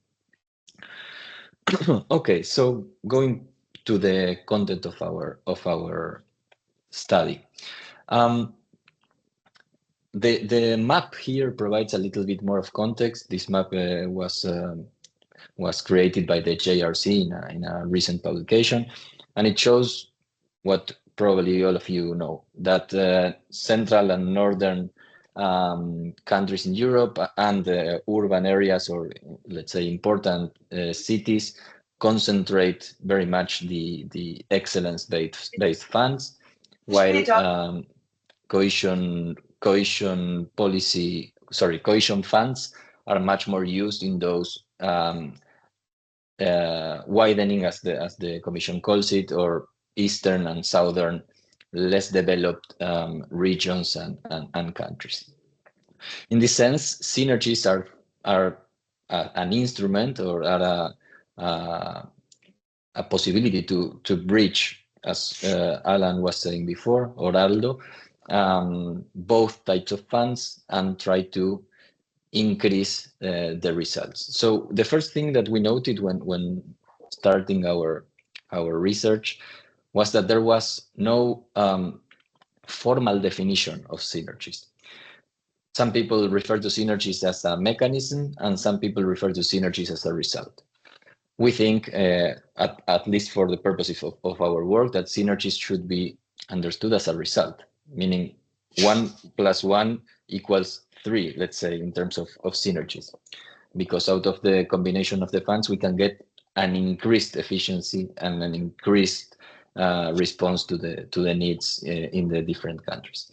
[SPEAKER 6] Okay, so going to the content of our study. The map here provides a little bit more of context. This map was created by the JRC in a recent publication, and it shows what probably all of you know, that central and northern countries in Europe and the urban areas, or let's say important cities, concentrate very much the excellence-based funds, while cohesion funds are much more used in those widening, as the Commission calls it, or eastern and southern, less developed regions and countries. In this sense, synergies are an instrument, or are a possibility to bridge, as Allan was saying before, or Aldo, both types of funds and try to increase the results. So the first thing that we noted when starting our research was that there was no formal definition of synergies. Some people refer to synergies as a mechanism, and some people refer to synergies as a result. We think, at least for the purposes of our work, that synergies should be understood as a result, meaning 1 + 1 = 3, let's say, in terms of synergies, because out of the combination of the funds, we can get an increased efficiency and an increased response to the needs in the different countries.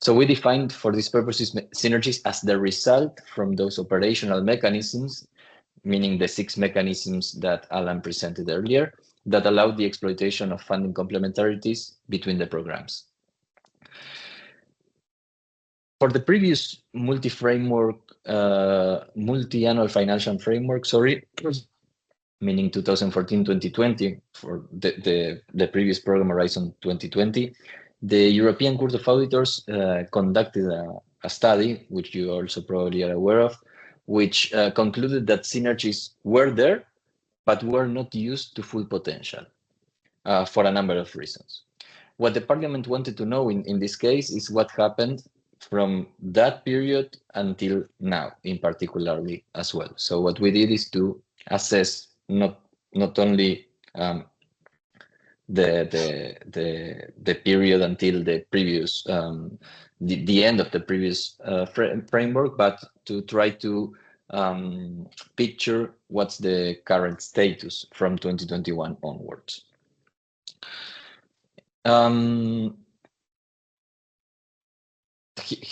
[SPEAKER 6] So we defined for these purposes synergies as the result from those operational mechanisms, meaning the 6 mechanisms that Allan presented earlier, that allow the exploitation of funding complementarities between the programs. For the previous multi-annual financial framework, meaning 2014-2020, for the previous program Horizon 2020, the European Court of Auditors conducted a study, which you also probably are aware of, which concluded that synergies were there, but were not used to full potential for a number of reasons. What the Parliament wanted to know in this case is what happened from that period until now, in particularly as well. So what we did is to assess not only the period until the previous the end of the previous framework, but to try to picture what's the current status from 2021 onwards.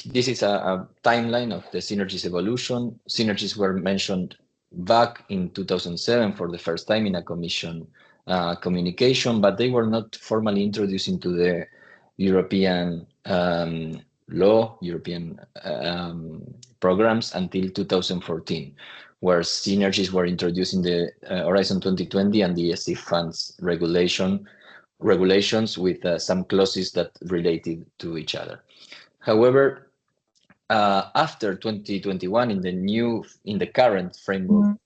[SPEAKER 6] This is a timeline of the synergies evolution. Synergies were mentioned back in 2007 for the first time in a Commission communication, but they were not formally introduced into the European law, European programs until 2014, where synergies were introduced in the Horizon 2020 and the ESCIII funds regulations with some clauses that related to each other. However, after 2021, in the current framework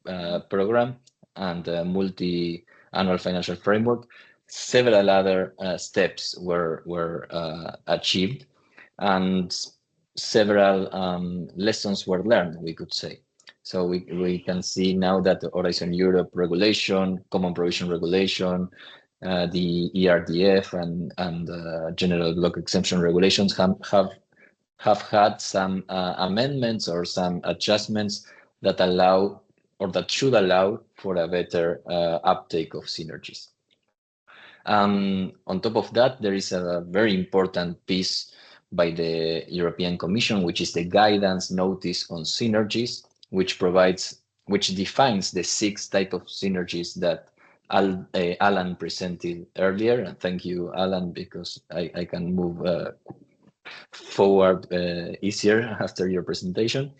[SPEAKER 6] program and multi-annual financial framework, several other steps were achieved, and several lessons were learned, we could say. So we can see now that the Horizon Europe regulation, Common Provision Regulation, the ERDF and General Block Exemption regulations have had some amendments or some adjustments that allow or that should allow for a better uptake of synergies. On top of that, there is a very important piece by the European Commission, which is the guidance notice on synergies, which defines the 6 types of synergies that Allan presented earlier. And thank you, Allan, because I can move forward easier after your presentation,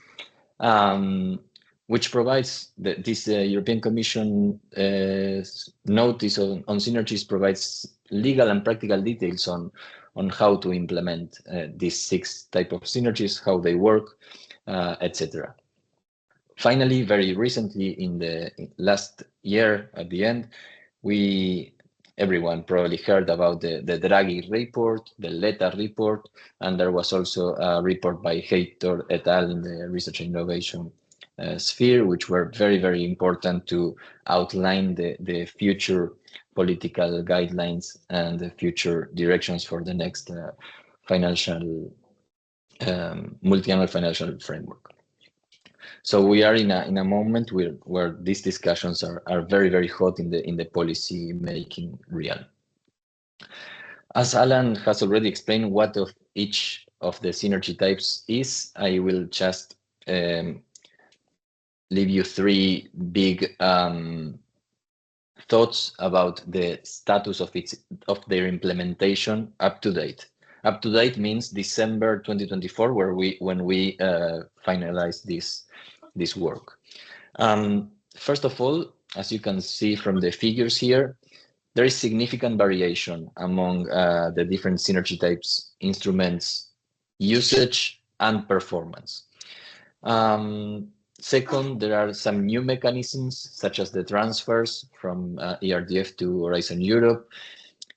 [SPEAKER 6] which provides this European Commission notice on synergies provides legal and practical details on how to implement these 6 types of synergies, how they work, etc. Finally, very recently, in the last year at the end, everyone probably heard about the Draghi report, the LETA report, and there was also a report by Heitor et al. In the research and innovation sphere, which were very, very important to outline the future political guidelines and the future directions for the next multi-annual financial framework. So we are in a moment where these discussions are very, very hot in the policy making realm. As Allan has already explained what of each of the synergy types is, I will just leave you 3 big thoughts about the status of their implementation up to date. Up to date means December 2024, when we finalize this work. First of all, as you can see from the figures here, there is significant variation among the different synergy types, instruments, usage, and performance. Second, there are some new mechanisms, such as the transfers from ERDF to Horizon Europe,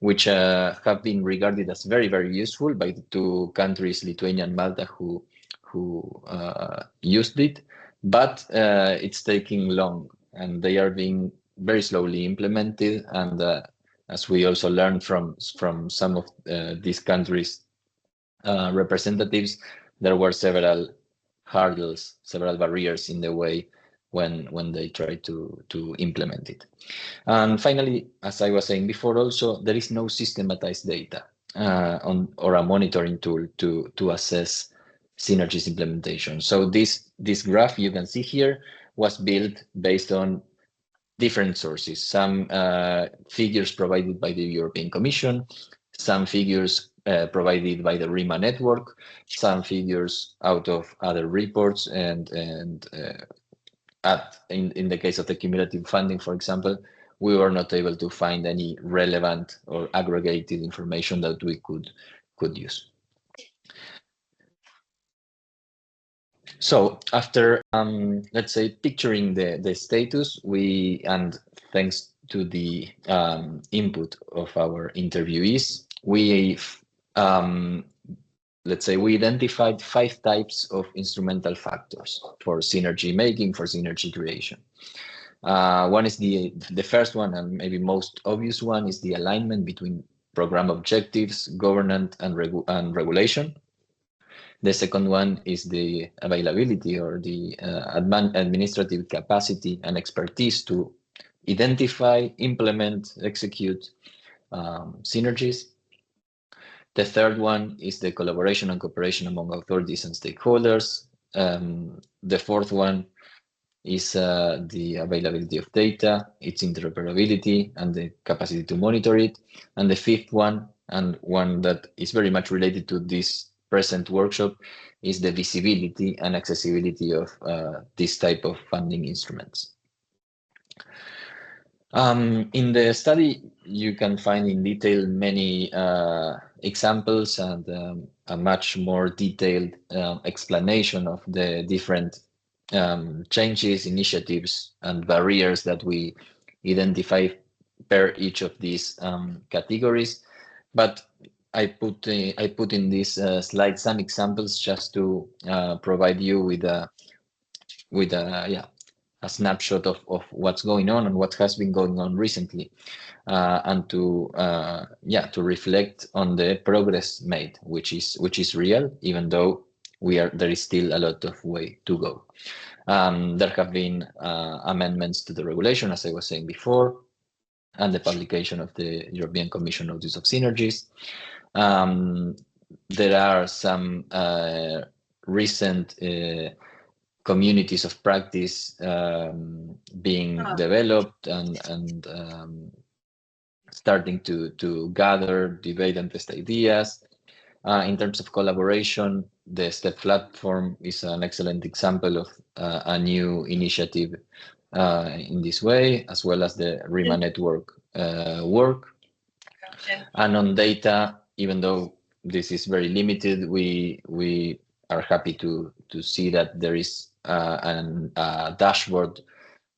[SPEAKER 6] which have been regarded as very, very useful by the 2 countries, Lithuania and Malta, who used it. But it's taking long, and they are being very slowly implemented. And as we also learned from some of these countries' representatives, there were several hurdles, several barriers in the way when they try to implement it. And finally, as I was saying before, also there is no systematized data or a monitoring tool to assess synergies implementation. So this graph you can see here was built based on different sources. Some figures provided by the European Commission, some figures provided by the RIMA network, some figures out of other reports, and in the case of the cumulative funding, for example, we were not able to find any relevant or aggregated information that we could use. So after, let's say, picturing the status, and thanks to the input of our interviewees, let's say we identified 5 types of instrumental factors for synergy making, for synergy creation. One is the first one, and maybe most obvious one, is the alignment between program objectives, governance, and regulation. The second one is the availability or the administrative capacity and expertise to identify, implement, execute synergies. The third one is the collaboration and cooperation among authorities and stakeholders. The fourth one is the availability of data, its interoperability, and the capacity to monitor it. And the fifth one, and one that is very much related to this present workshop is the visibility and accessibility of this type of funding instruments. In the study, you can find in detail many examples and a much more detailed explanation of the different changes, initiatives, and barriers that we identify per each of these categories. But I put in this slide some examples just to provide you with a snapshot of what's going on and what has been going on recently, and to reflect on the progress made, which is real, even though there is still a lot of way to go. There have been amendments to the regulation, as I was saying before, and the publication of the European Commission Notice of Synergies. There are some recent communities of practice being developed and starting to gather, debate, and test ideas. In terms of collaboration, the STEP platform is an excellent example of a new initiative in this way, as well as the RIMA network work. And on data, even though this is very limited, we are happy to see that there is a dashboard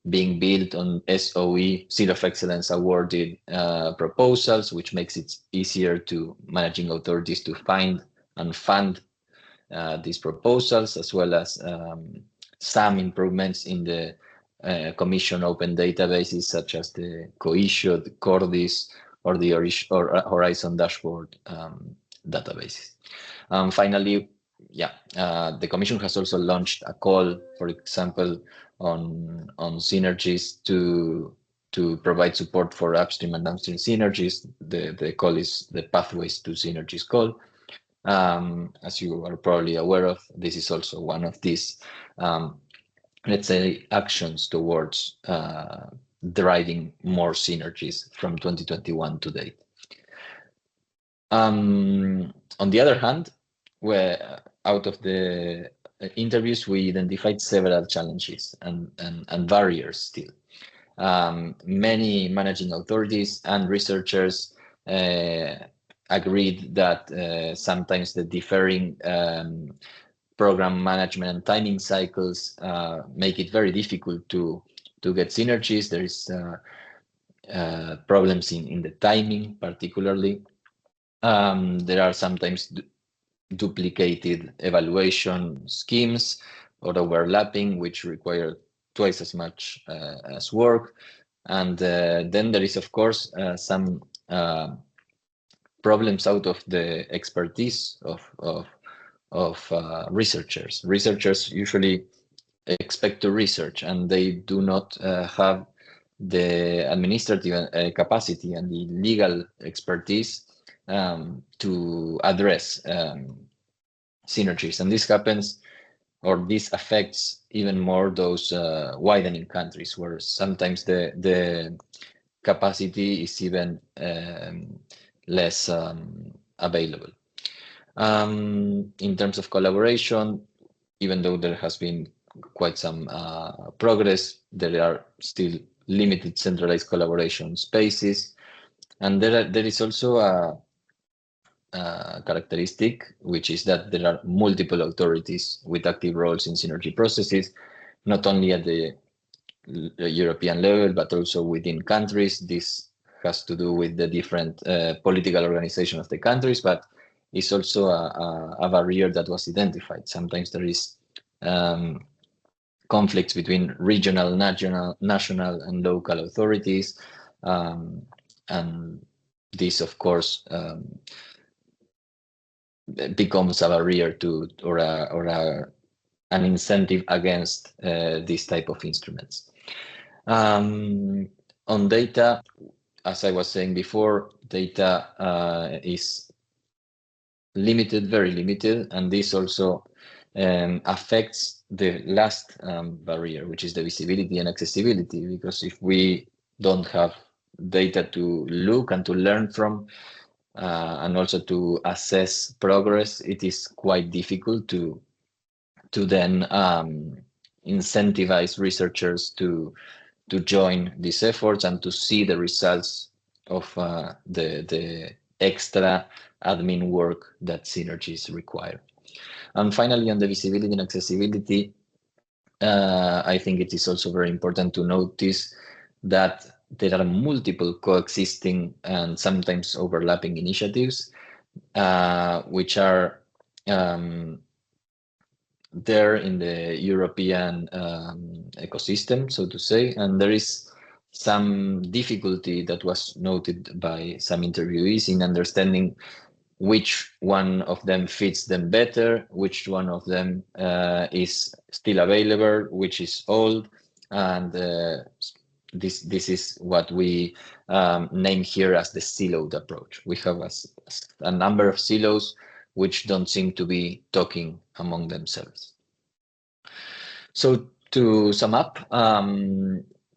[SPEAKER 6] being built on SOE, Seal of Excellence awarded proposals, which makes it easier to managing authorities to find and fund these proposals, as well as some improvements in the Commission open databases, such as the Cohesion, the Cordis, or the Horizon dashboard databases. Finally, the Commission has also launched a call, for example, on synergies to provide support for upstream and downstream synergies. The call is the Pathways to Synergies call. As you are probably aware of, this is also one of these, let's say, actions towards driving more synergies from 2021 to date. On the other hand, out of the interviews, we identified several challenges and barriers still. Many managing authorities and researchers agreed that sometimes the differing program management and timing cycles make it very difficult to get synergies. There is problems in the timing, particularly. There are sometimes duplicated evaluation schemes or overlapping, which require twice as much as work. And then there is, of course, some problems out of the expertise of researchers. Researchers usually expect to research, and they do not have the administrative capacity and the legal expertise to address synergies. And this happens, or this affects even more those widening countries, where sometimes the capacity is even less available. In terms of collaboration, even though there has been quite some progress, there are still limited centralized collaboration spaces. And there is also a characteristic, which is that there are multiple authorities with active roles in synergy processes, not only at the European level, but also within countries. This has to do with the different political organization of the countries, but it's also a barrier that was identified. Sometimes there is conflicts between regional, national, and local authorities, and this, of course, becomes a barrier to or an incentive against this type of instruments. On data, as I was saying before, data is limited, very limited, and this also affects the last barrier, which is the visibility and accessibility, because if we don't have data to look and to learn from, and also to assess progress, it is quite difficult to then incentivize researchers to join these efforts and to see the results of the extra admin work that Synergies require. And finally, on the visibility and accessibility, I think it is also very important to notice that there are multiple coexisting and sometimes overlapping initiatives, which are there in the European ecosystem, so to say, and there is some difficulty that was noted by some interviewees in understanding which one of them fits them better, which one of them is still available, which is old, and this is what we name here as the siloed approach. We have a number of silos which don't seem to be talking among themselves. So to sum up,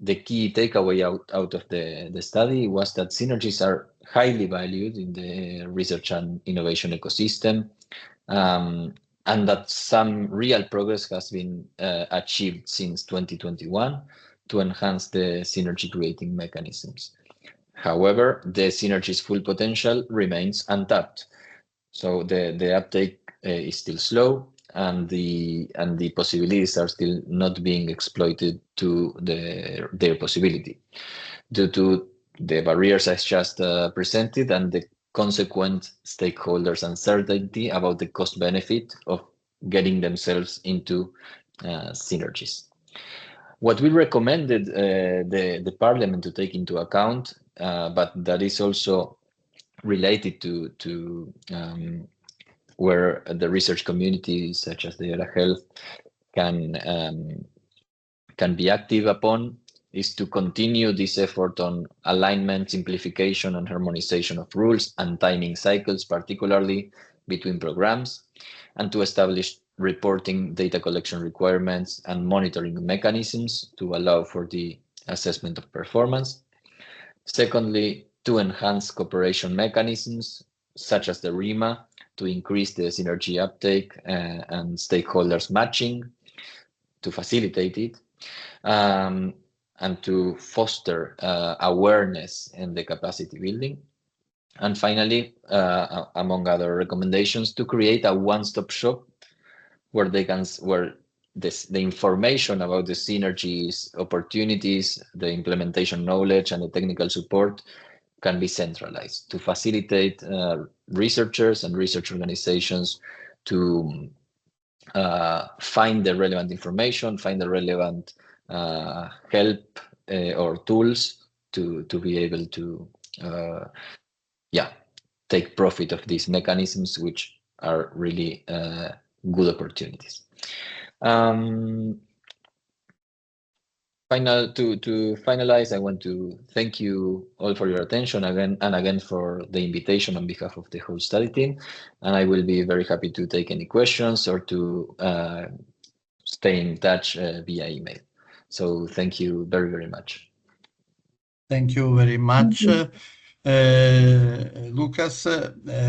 [SPEAKER 6] the key takeaway out of the study was that synergies are highly valued in the research and innovation ecosystem, and that some real progress has been achieved since 2021 to enhance the synergy creating mechanisms. However, the synergy's full potential remains untapped. So the uptake is still slow, and the possibilities are still not being exploited to their possibility due to the barriers I just presented and the consequent stakeholders' uncertainty about the cost benefit of getting themselves into synergies. What we recommended the Parliament to take into account, but that is also related to where the research community, such as the ERA Health, can be active upon, is to continue this effort on alignment, simplification, and harmonization of rules and timing cycles, particularly between programs, and to establish reporting, data collection requirements, and monitoring mechanisms to allow for the assessment of performance. Secondly, to enhance cooperation mechanisms, such as the RIMA, to increase the synergy uptake and stakeholders matching, to facilitate it, and to foster awareness and the capacity building. And finally, among other recommendations, to create a one-stop shop where the information about the synergies, opportunities, the implementation knowledge, and the technical support can be centralized to facilitate researchers and research organizations to find the relevant information, find the relevant help or tools to be able to take profit of these mechanisms, which are really good opportunities. To finalize, I want to thank you all for your attention again for the invitation on behalf of the whole study team, and I will be very happy to take any questions or to stay in touch via email. So thank you very, very much.
[SPEAKER 2] Thank you very much, Lucas.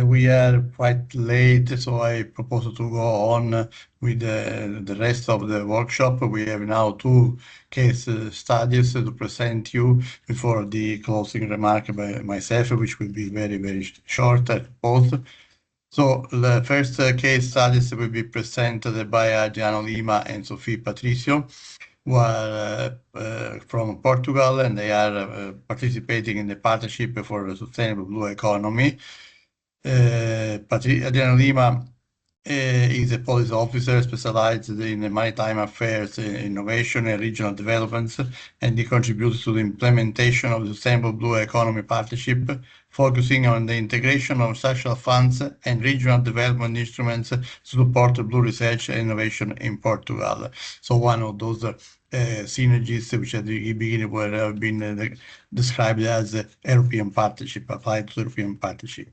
[SPEAKER 2] We are quite late, so I propose to go on with the rest of the workshop. We have now 2 case studies to present you before the closing remark by myself, which will be very, very short, I suppose. So the first case studies will be presented by Adriano Lima and Sophie Patricio, who are from Portugal, and they are participating in the Partnership for a Sustainable Blue Economy. Adriano Lima is a policy officer specialized in maritime affairs, innovation, and regional developments, and he contributes to the implementation of the Sustainable Blue Economy Partnership, focusing on the integration of social funds and regional development instruments to support blue research and innovation in Portugal. So one of those synergies which at the beginning were been described as a European partnership, applied to the European partnership.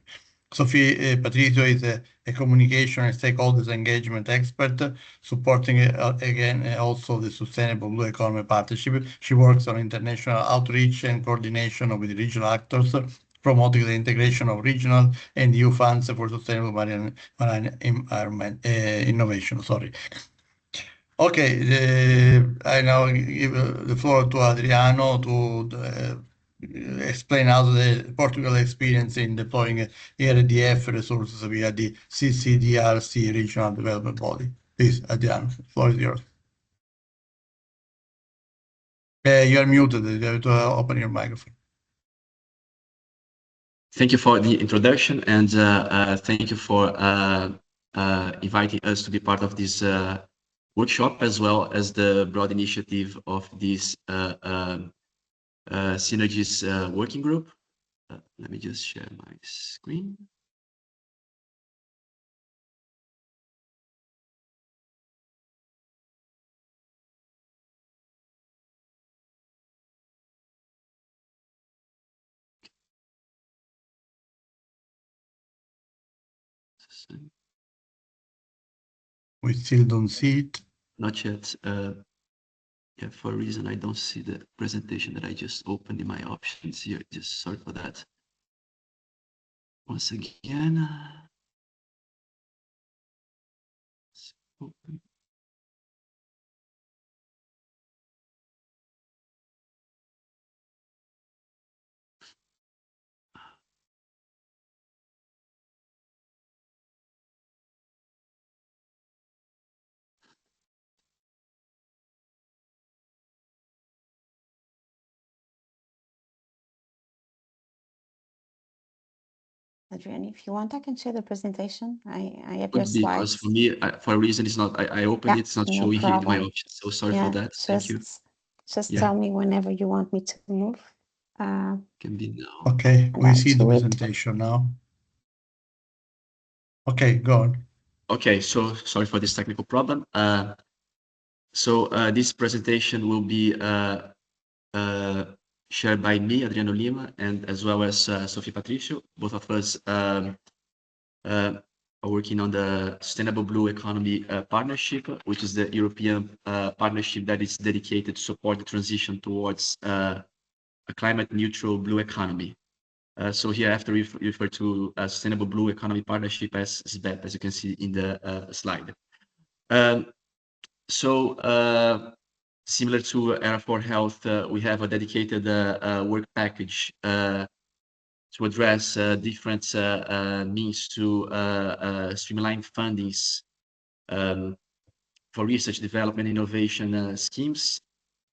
[SPEAKER 2] Sophie Patricio is a communication and stakeholders engagement expert, supporting again also the Sustainable Blue Economy Partnership. She works on international outreach and coordination with regional actors promoting the integration of regional and EU funds for sustainable marine environment innovation. Sorry. Okay, I now give the floor to Adriano to explain how the Portugal experience in deploying ERDF resources via the CCDRC Regional Development Body. Please, Adriano, the floor is yours. You are muted. You have to open your microphone.
[SPEAKER 7] Thank you for the introduction, and thank you for inviting us to be part of this workshop, as well as the broad initiative of this Synergies working group. Let me just share my screen.
[SPEAKER 2] We still don't see it.
[SPEAKER 7] Not yet. Yeah, for a reason I don't see the presentation that I just opened in my options here. Just sorry for that. Once again. Open.
[SPEAKER 8] Adrian, if you want, I can share the presentation. I have
[SPEAKER 7] Could
[SPEAKER 8] your
[SPEAKER 7] be, because
[SPEAKER 8] slides.
[SPEAKER 7] for me, for a reason, it's not. I opened
[SPEAKER 8] Yeah,
[SPEAKER 7] it. It's not
[SPEAKER 8] no
[SPEAKER 7] showing here in my
[SPEAKER 8] problem.
[SPEAKER 7] options. So sorry for that. Thank you.
[SPEAKER 8] Just
[SPEAKER 7] Yeah.
[SPEAKER 8] tell me whenever you want me to move.
[SPEAKER 7] Can be now.
[SPEAKER 2] Okay, we
[SPEAKER 8] Back
[SPEAKER 2] see the
[SPEAKER 8] to it.
[SPEAKER 2] presentation now. Okay, go on.
[SPEAKER 7] Okay, so sorry for this technical problem. So this presentation will be shared by me, Adriano Lima, and as well as Sophie Patricio. Both of us are working on the Sustainable Blue Economy Partnership, which is the European partnership that is dedicated to support the transition towards a climate neutral blue economy. So here I have to refer to Sustainable Blue Economy Partnership as SBEP, as you can see in the slide. Similar to Era for Health, we have a dedicated work package to address different means to streamline fundings for research, development, innovation schemes,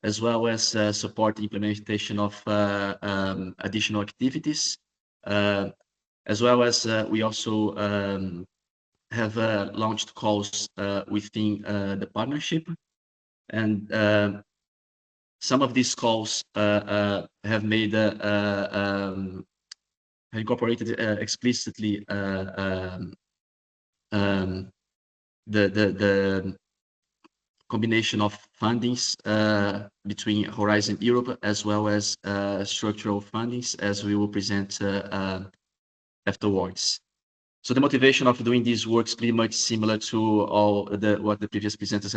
[SPEAKER 7] as well as support the implementation of additional activities, as well as we also have launched calls within the partnership. And some of these calls have made incorporated explicitly the combination of fundings between Horizon Europe as well as structural fundings, as we will present afterwards. So the motivation of doing these works pretty much similar to all what the previous presenters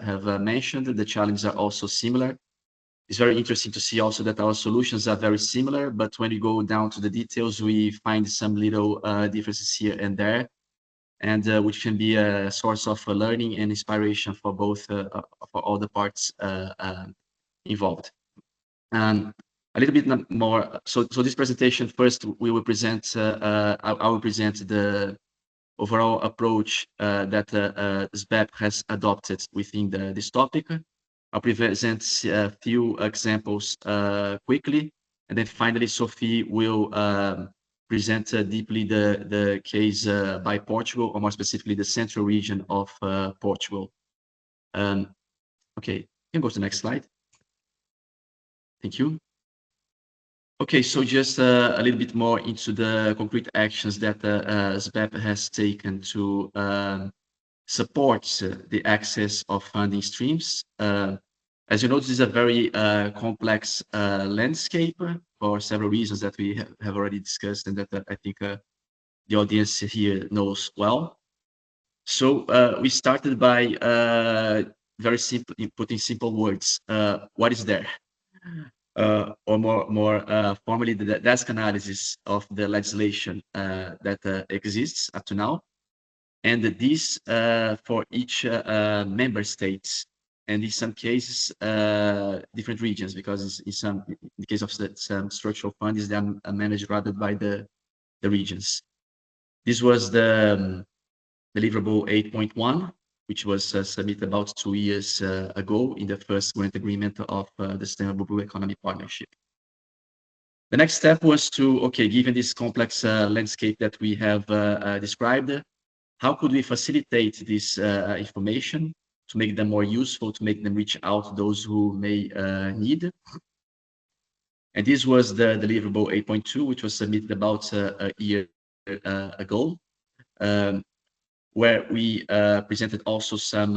[SPEAKER 7] have mentioned. The challenges are also similar. It's very interesting to see also that our solutions are very similar, but when you go down to the details, we find some little differences here and there, and which can be a source of learning and inspiration for both for all the parts involved. A little bit more. So this presentation, first we will present. I will present the overall approach that SBEP has adopted within this topic. I'll present a few examples quickly, and then finally Sophie will present deeply the case by Portugal, or more specifically the central region of Portugal. Okay, you can go to the next slide. Thank you. Okay, so just a little bit more into the concrete actions that SBEP has taken to support the access of funding streams. As you know, this is a very complex landscape for several reasons that we have already discussed, and that I think the audience here knows well. So we started by very simple, putting simple words. What is there? or more formally, the desk analysis of the legislation that exists up to now. And this for each member states, and in some cases, different regions, because in the case of some structural funds, they are managed rather by the regions. This was the deliverable 8.1, which was submitted about 2 years ago in the first grant agreement of the Sustainable Blue Economy Partnership. The next step was to, okay, given this complex landscape that we have described, how could we facilitate this information to make them more useful, to make them reach out to those who may need? And this was the deliverable 8.2, which was submitted about a year ago, where we presented also some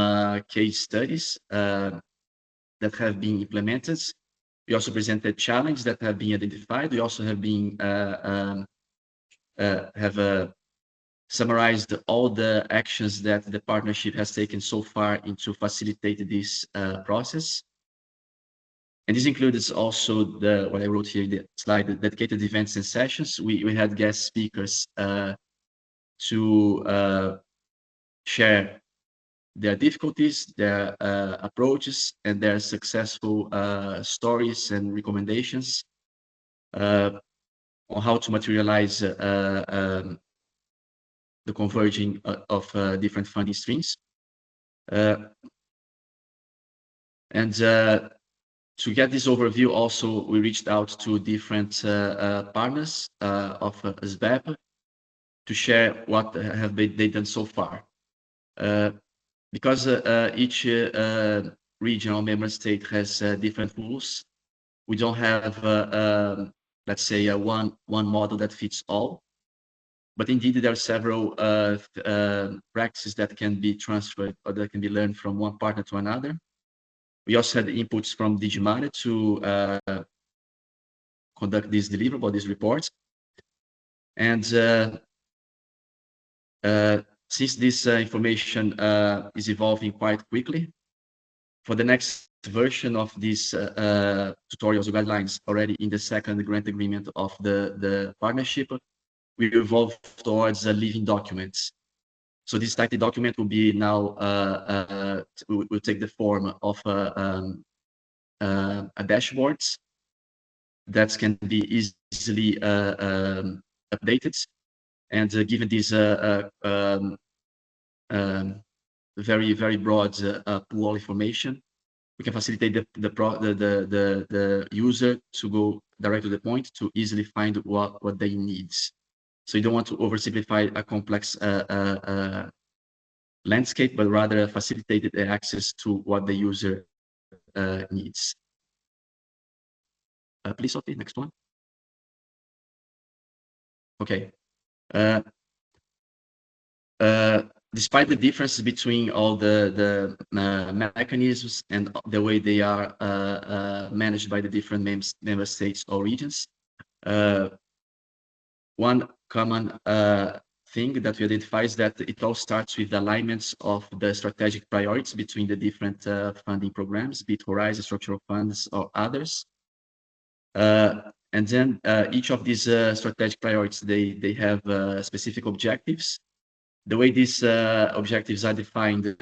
[SPEAKER 7] case studies that have been implemented. We also presented challenges that have been identified. We also have been summarized all the actions that the partnership has taken so far into facilitate this process. And this includes also what I wrote here, the slide, the dedicated events and sessions. We had guest speakers to share their difficulties, their approaches, and their successful stories and recommendations on how to materialize the converging of different funding streams. And to get this overview, also, we reached out to different partners of SBEP to share what have they done so far. Because each regional member state has different rules, we don't have, let's say, one model that fits all. But indeed, there are several practices that can be transferred or that can be learned from one partner to another. We also had inputs from Digimare to conduct this deliverable, these reports. And since this information is evolving quite quickly, for the next version of these tutorials or guidelines already in the second grant agreement of the partnership, we evolve towards living documents. So this type of document will be now, will take the form of a dashboard that can be easily updated. And given this very, very broad pool of information, we can facilitate the user to go direct to the point to easily find what they need. So you don't want to oversimplify a complex landscape, but rather facilitate the access to what the user needs. Please, Sophie, next one. Okay. Despite the difference between all the mechanisms and the way they are managed by the different member states or regions, one common thing that we identify is that it all starts with alignments of the strategic priorities between the different funding programs, be it Horizon, structural funds, or others. And then each of these strategic priorities, they have specific objectives. The way these objectives are defined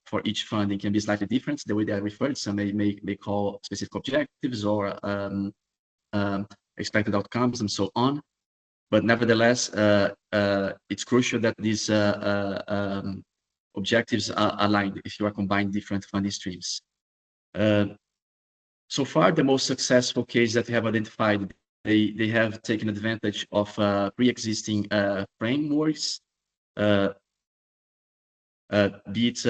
[SPEAKER 7] for each funding can be slightly different. The way they are referred, some may call specific objectives or expected outcomes and so on. But nevertheless, it's crucial that these objectives are aligned if you are combining different funding streams. So far, the most successful case that we have identified, they have taken advantage of pre-existing frameworks, be it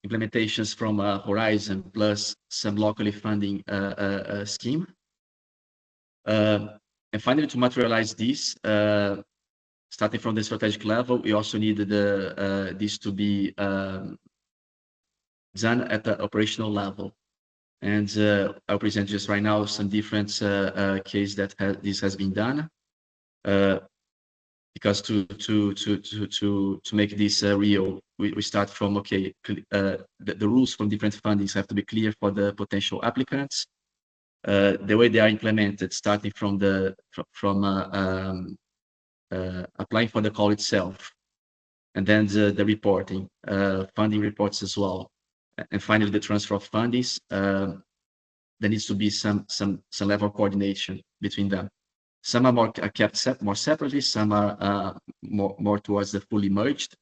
[SPEAKER 7] implementations from Horizon plus some locally funding scheme. And finally, to materialize this, starting from the strategic level, we also needed this to be done at the operational level. And I'll present just right now some different cases that this has been done. because to make this real, we start from, okay, the rules from different fundings have to be clear for the potential applicants. The way they are implemented, starting from applying for the call itself, and then the reporting, funding reports as well, and finally the transfer of fundings. There needs to be some level of coordination between them. Some are kept more separately, some are more towards the fully merged,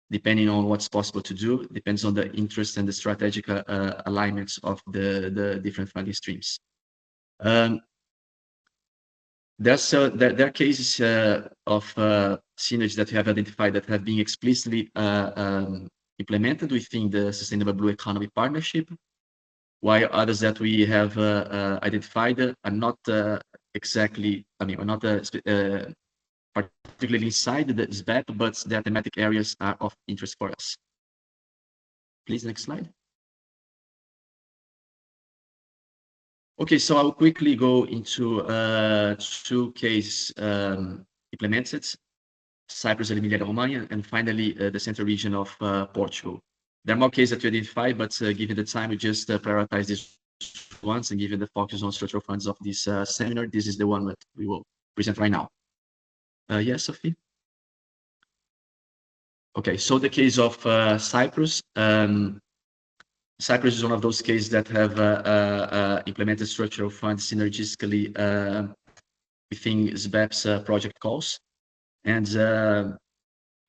[SPEAKER 7] depending on what's possible to do, depends on the interest and the strategic alignments of the different funding streams. There are cases of synergies that we have identified that have been explicitly implemented within the Sustainable Blue Economy Partnership, while others that we have identified are not exactly, are not particularly inside the SBEP, but their thematic areas are of interest for us. Please, next slide. Okay, so I'll quickly go into 2 cases implemented, Cyprus and Emilia-Romagna, and finally the central region of Portugal. There are more cases that we identify, but given the time, we just prioritize these ones, and given the focus on structural funds of this seminar, this is the one that we will present right now. Yes, Sophie? Okay, so the case of Cyprus. Cyprus is one of those cases that have implemented structural funds synergistically within SBEP's project calls. And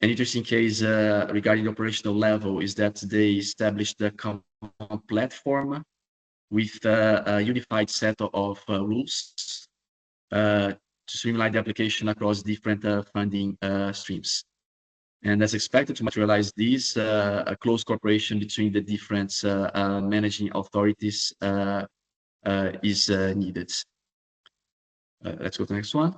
[SPEAKER 7] an interesting case regarding the operational level is that they established a common platform with a unified set of rules to streamline the application across different funding streams. And as expected, to materialize these, a close cooperation between the different managing authorities is needed. Let's go to the next one.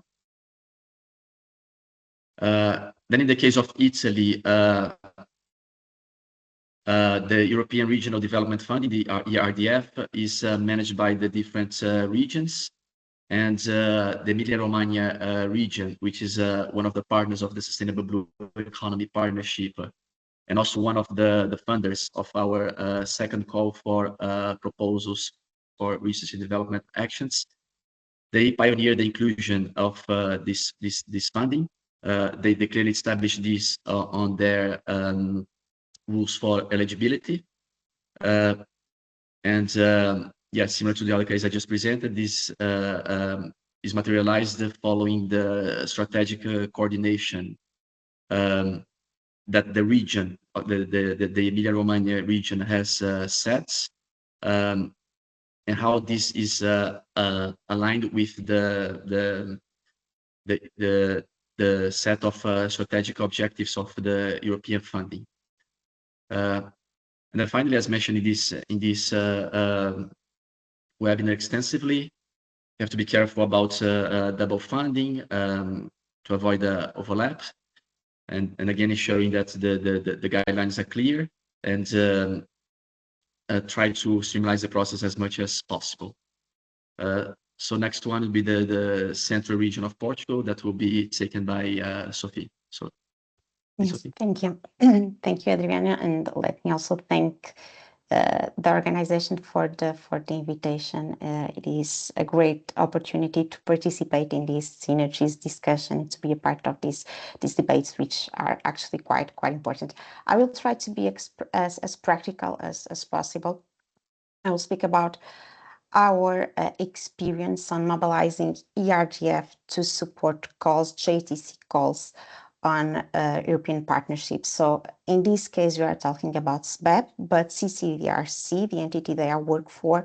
[SPEAKER 7] Then in the case of Italy, the European Regional Development Fund, the ERDF, is managed by the different regions. And the Emilia-Romagna region, which is one of the partners of the Sustainable Blue Economy Partnership, and also one of the funders of our second call for proposals for research and development actions. They pioneered the inclusion of this funding. They clearly established this on their rules for eligibility. Yeah, similar to the other case I just presented, this is materialized following the strategic coordination that the region, the Emilia-Romagna region has set, and how this is aligned with the set of strategic objectives of the European funding. And then finally, as mentioned in this webinar extensively, you have to be careful about double funding to avoid the overlap, and again ensuring that the guidelines are clear, and try to streamline the process as much as possible. So next one will be the central region of Portugal that will be taken by Sophie. So,
[SPEAKER 8] yes,
[SPEAKER 7] Sophie.
[SPEAKER 8] thank you. Thank you, Adriana, and let me also thank the organization for the invitation. It is a great opportunity to participate in these synergies discussion, to be a part of these debates, which are actually quite important. I will try to be as practical as possible. I will speak about our experience on mobilizing ERDF to support calls, JTC calls on European partnerships. So in this case, we are talking about SBEP, but CCDRC, the entity that I work for,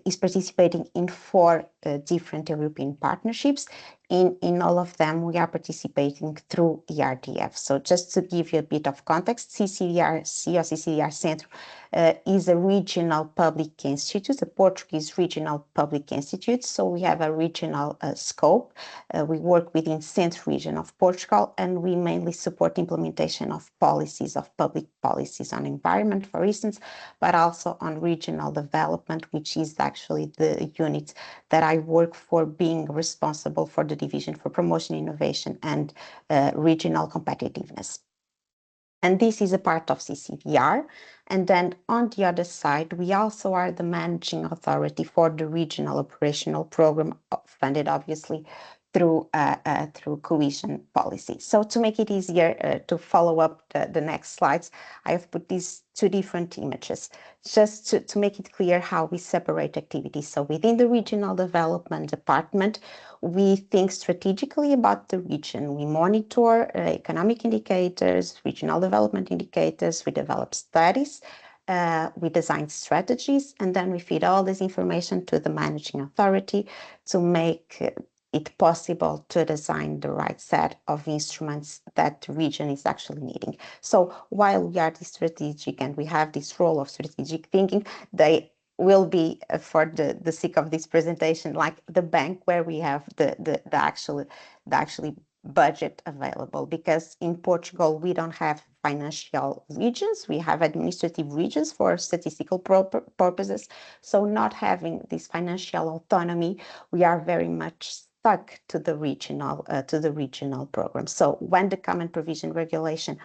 [SPEAKER 8] is participating in 4 different European partnerships. In all of them, we are participating through ERDF. So just to give you a bit of context, CCDRC or CCDR Centro is a regional public institute, a Portuguese regional public institute. So we have a regional scope. We work within Central region of Portugal, and we mainly support implementation of policies, of public policies on environment, for instance, but also on regional development, which is actually the unit that I work for, being responsible for the Division for Promotion, Innovation, and Regional Competitiveness. And this is a part of CCVR. And then on the other side, we also are the managing authority for the regional operational program, funded obviously through cohesion policy. So to make it easier to follow up the next slides, I have put these two different images just to make it clear how we separate activities. So within the Regional Development Department, we think strategically about the region. We monitor economic indicators, regional development indicators, we develop studies, we design strategies, and then we feed all this information to the managing authority to make it possible to design the right set of instruments that the region is actually needing. So while we are the strategic and we have this role of strategic thinking, they will be, for the sake of this presentation, like the bank where we have the actually budget available, because in Portugal we don't have financial regions, we have administrative regions for statistical purposes. So not having this financial autonomy, we are very much stuck to the regional program. So when the Common Provision Regulation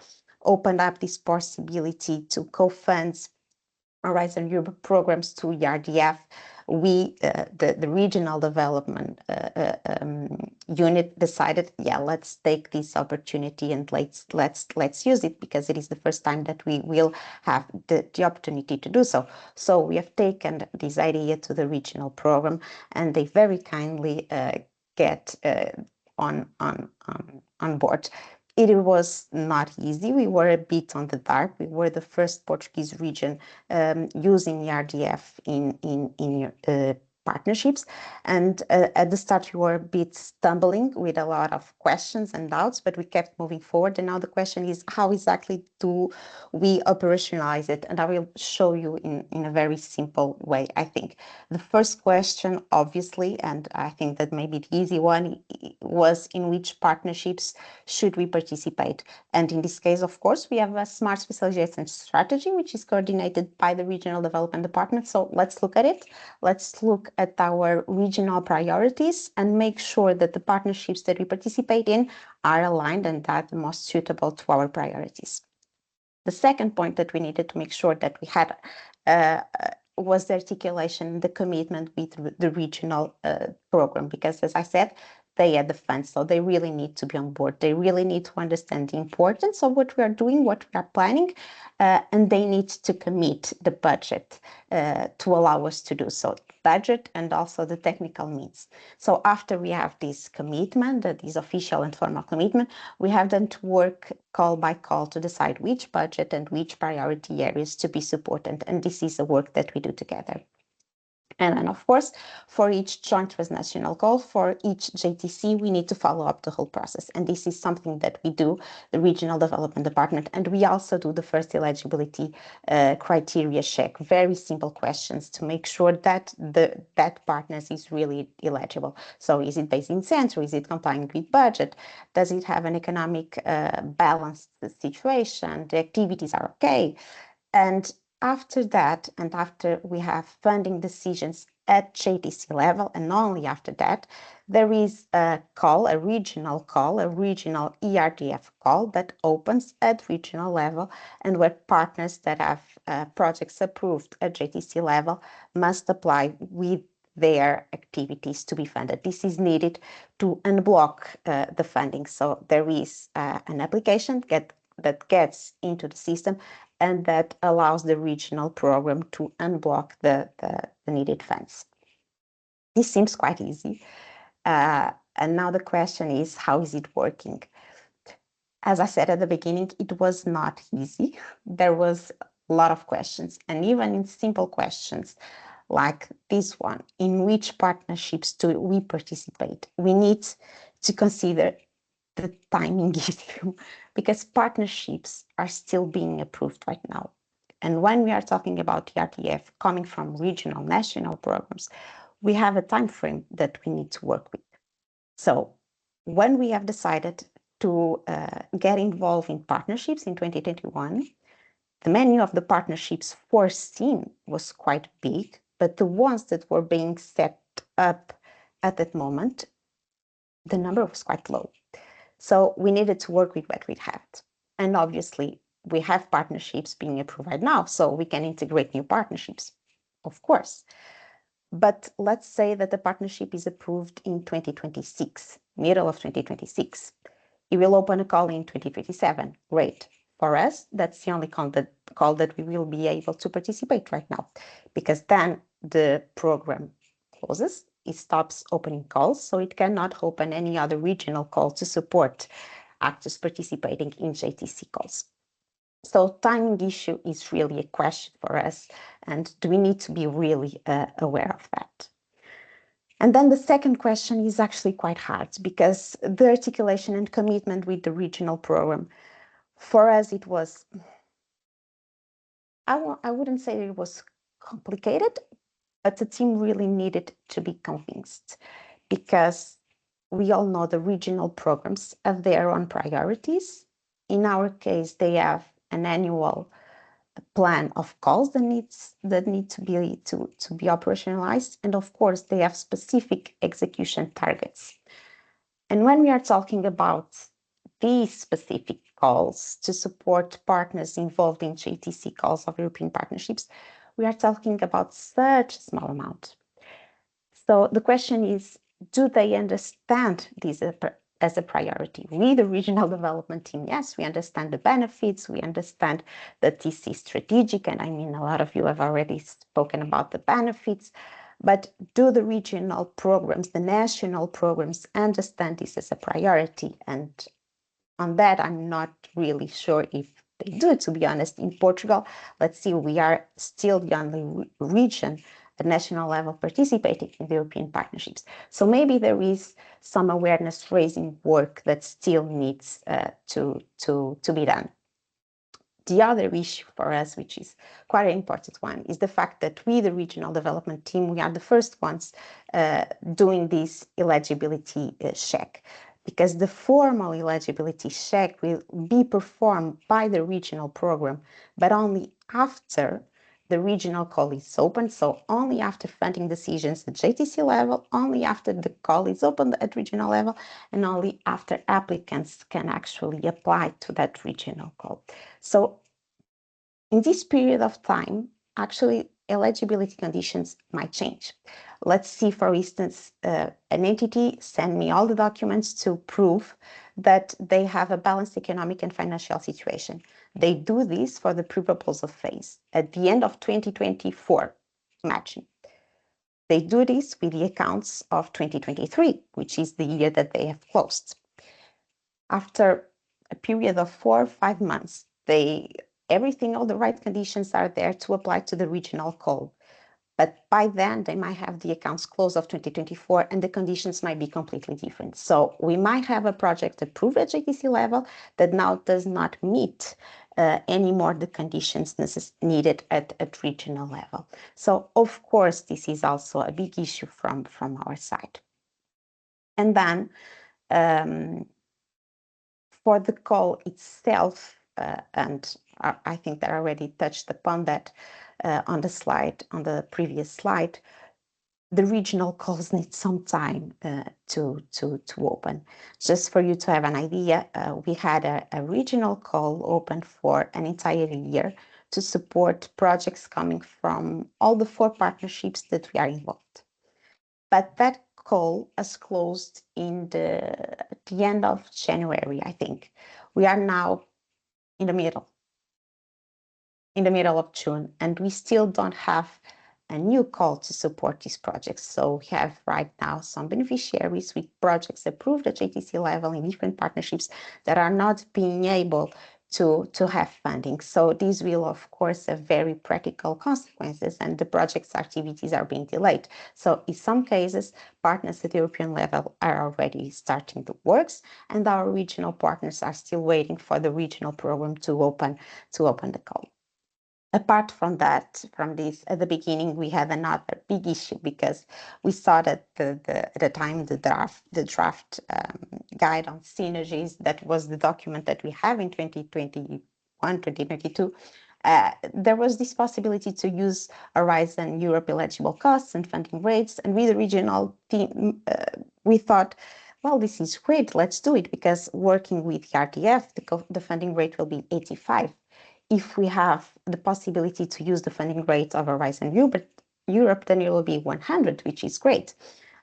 [SPEAKER 8] opened up this possibility to co-fund Horizon Europe programs to ERDF, we, the regional development unit, decided, yeah, let's take this opportunity and let's use it, because it is the first time that we will have the opportunity to do so. So we have taken this idea to the regional program, and they very kindly get on board. It was not easy. We were a bit on the dark. We were the first Portuguese region using ERDF in partnerships. And at the start, we were a bit stumbling with a lot of questions and doubts, but we kept moving forward. And now the question is, how exactly do we operationalize it? And I will show you in a very simple way, I think. The first question, obviously, and I think that maybe the easy one, was in which partnerships should we participate? And in this case, of course, we have a smart specialization strategy, which is coordinated by the Regional Development Department. So let's look at it. Let's look at our regional priorities and make sure that the partnerships that we participate in are aligned and are the most suitable to our priorities. The second point that we needed to make sure that we had was the articulation, the commitment with the regional program, because as I said, they had the funds, so they really need to be on board. They really need to understand the importance of what we are doing, what we are planning, and they need to commit the budget to allow us to do so. Budget and also the technical means. So after we have this commitment, this official and formal commitment, we have then to work call by call to decide which budget and which priority areas to be supported. And this is the work that we do together. And then, of course, for each joint transnational goal, for each JTC, we need to follow up the whole process. And this is something that we do, the Regional Development Department, and we also do the first eligibility criteria check, very simple questions to make sure that that partners is really eligible. So is it based in center? Is it complying with budget? Does it have an economic balanced situation? The activities are okay? And after that, and after we have funding decisions at JTC level, and only after that, there is a call, a regional ERDF call that opens at regional level, and where partners that have projects approved at JTC level must apply with their activities to be funded. This is needed to unblock the funding. So there is an application that gets into the system, and that allows the regional program to unblock the needed funds. This seems quite easy. And now the question is, how is it working? As I said at the beginning, it was not easy. There was a lot of questions, and even in simple questions like this one, in which partnerships do we participate? We need to consider the timing issue, because partnerships are still being approved right now. And when we are talking about ERDF coming from regional national programs, we have a time frame that we need to work with. So when we have decided to get involved in partnerships in 2021, the menu of the partnerships foreseen was quite big, but the ones that were being set up at that moment the number was quite low. So we needed to work with what we had. And obviously, we have partnerships being approved right now, so we can integrate new partnerships, of course. But let's say that the partnership is approved in 2026, middle of 2026. It will open a call in 2027. Great. For us, that's the only call that we will be able to participate right now, because then the program closes, it stops opening calls, so it cannot open any other regional call to support actors participating in JTC calls. So timing issue is really a question for us, and do we need to be really aware of that? And then the second question is actually quite hard, because the articulation and commitment with the regional program, for us it was, I wouldn't say it was complicated, but the team really needed to be convinced, because we all know the regional programs have their own priorities. In our case, they have an annual plan of calls that need to be operationalized, and of course they have specific execution targets. And when we are talking about these specific calls to support partners involved in JTC calls of European partnerships, we are talking about such a small amount. So the question is, do they understand this as a priority? We, the regional development team, yes, we understand the benefits, we understand that this is strategic, and I mean, a lot of you have already spoken about the benefits, but do the regional programs, the national programs, understand this as a priority? And on that, I'm not really sure if they do, to be honest. In Portugal, let's see, we are still the only region at national level participating in the European partnerships. So maybe there is some awareness raising work that still needs to be done. The other issue for us, which is quite an important one, is the fact that we, the regional development team, we are the first ones doing this eligibility check, because the formal eligibility check will be performed by the regional program, but only after the regional call is open, so only after funding decisions at JTC level, only after the call is opened at regional level, and only after applicants can actually apply to that regional call. So in this period of time, actually eligibility conditions might change. Let's see, for instance, an entity send me all the documents to prove that they have a balanced economic and financial situation. They do this for the pre-proposal phase. At the end of 2024, imagine. They do this with the accounts of 2023, which is the year that they have closed. After a period of 4 or 5 months, all the right conditions are there to apply to the regional call. But by then, they might have the accounts closed of 2024, and the conditions might be completely different. So we might have a project approved at JTC level that now does not meet anymore the conditions needed at regional level. So of course, this is also a big issue from our side. And then for the call itself, and I think that I already touched upon that on the previous slide, the regional calls need some time to open. Just for you to have an idea, we had a regional call open for an entire year to support projects coming from all the 4 partnerships that we are involved. But that call has closed at the end of January, I think. We are now in the middle of June, and we still don't have a new call to support these projects. So we have right now some beneficiaries with projects approved at JTC level in different partnerships that are not being able to have funding. So these will, of course, have very practical consequences, and the project's activities are being delayed. So in some cases, partners at the European level are already starting the works, and our regional partners are still waiting for the regional program to open the call. Apart from this, at the beginning, we had another big issue, because we saw that at the time the draft guide on synergies, that was the document that we have in 2021, 2022. There was this possibility to use Horizon Europe eligible costs and funding rates, and with the regional team, we thought, well, this is great, let's do it, because working with ERDF, the funding rate will be 85. If we have the possibility to use the funding rate of Horizon Europe, then it will be 100, which is great.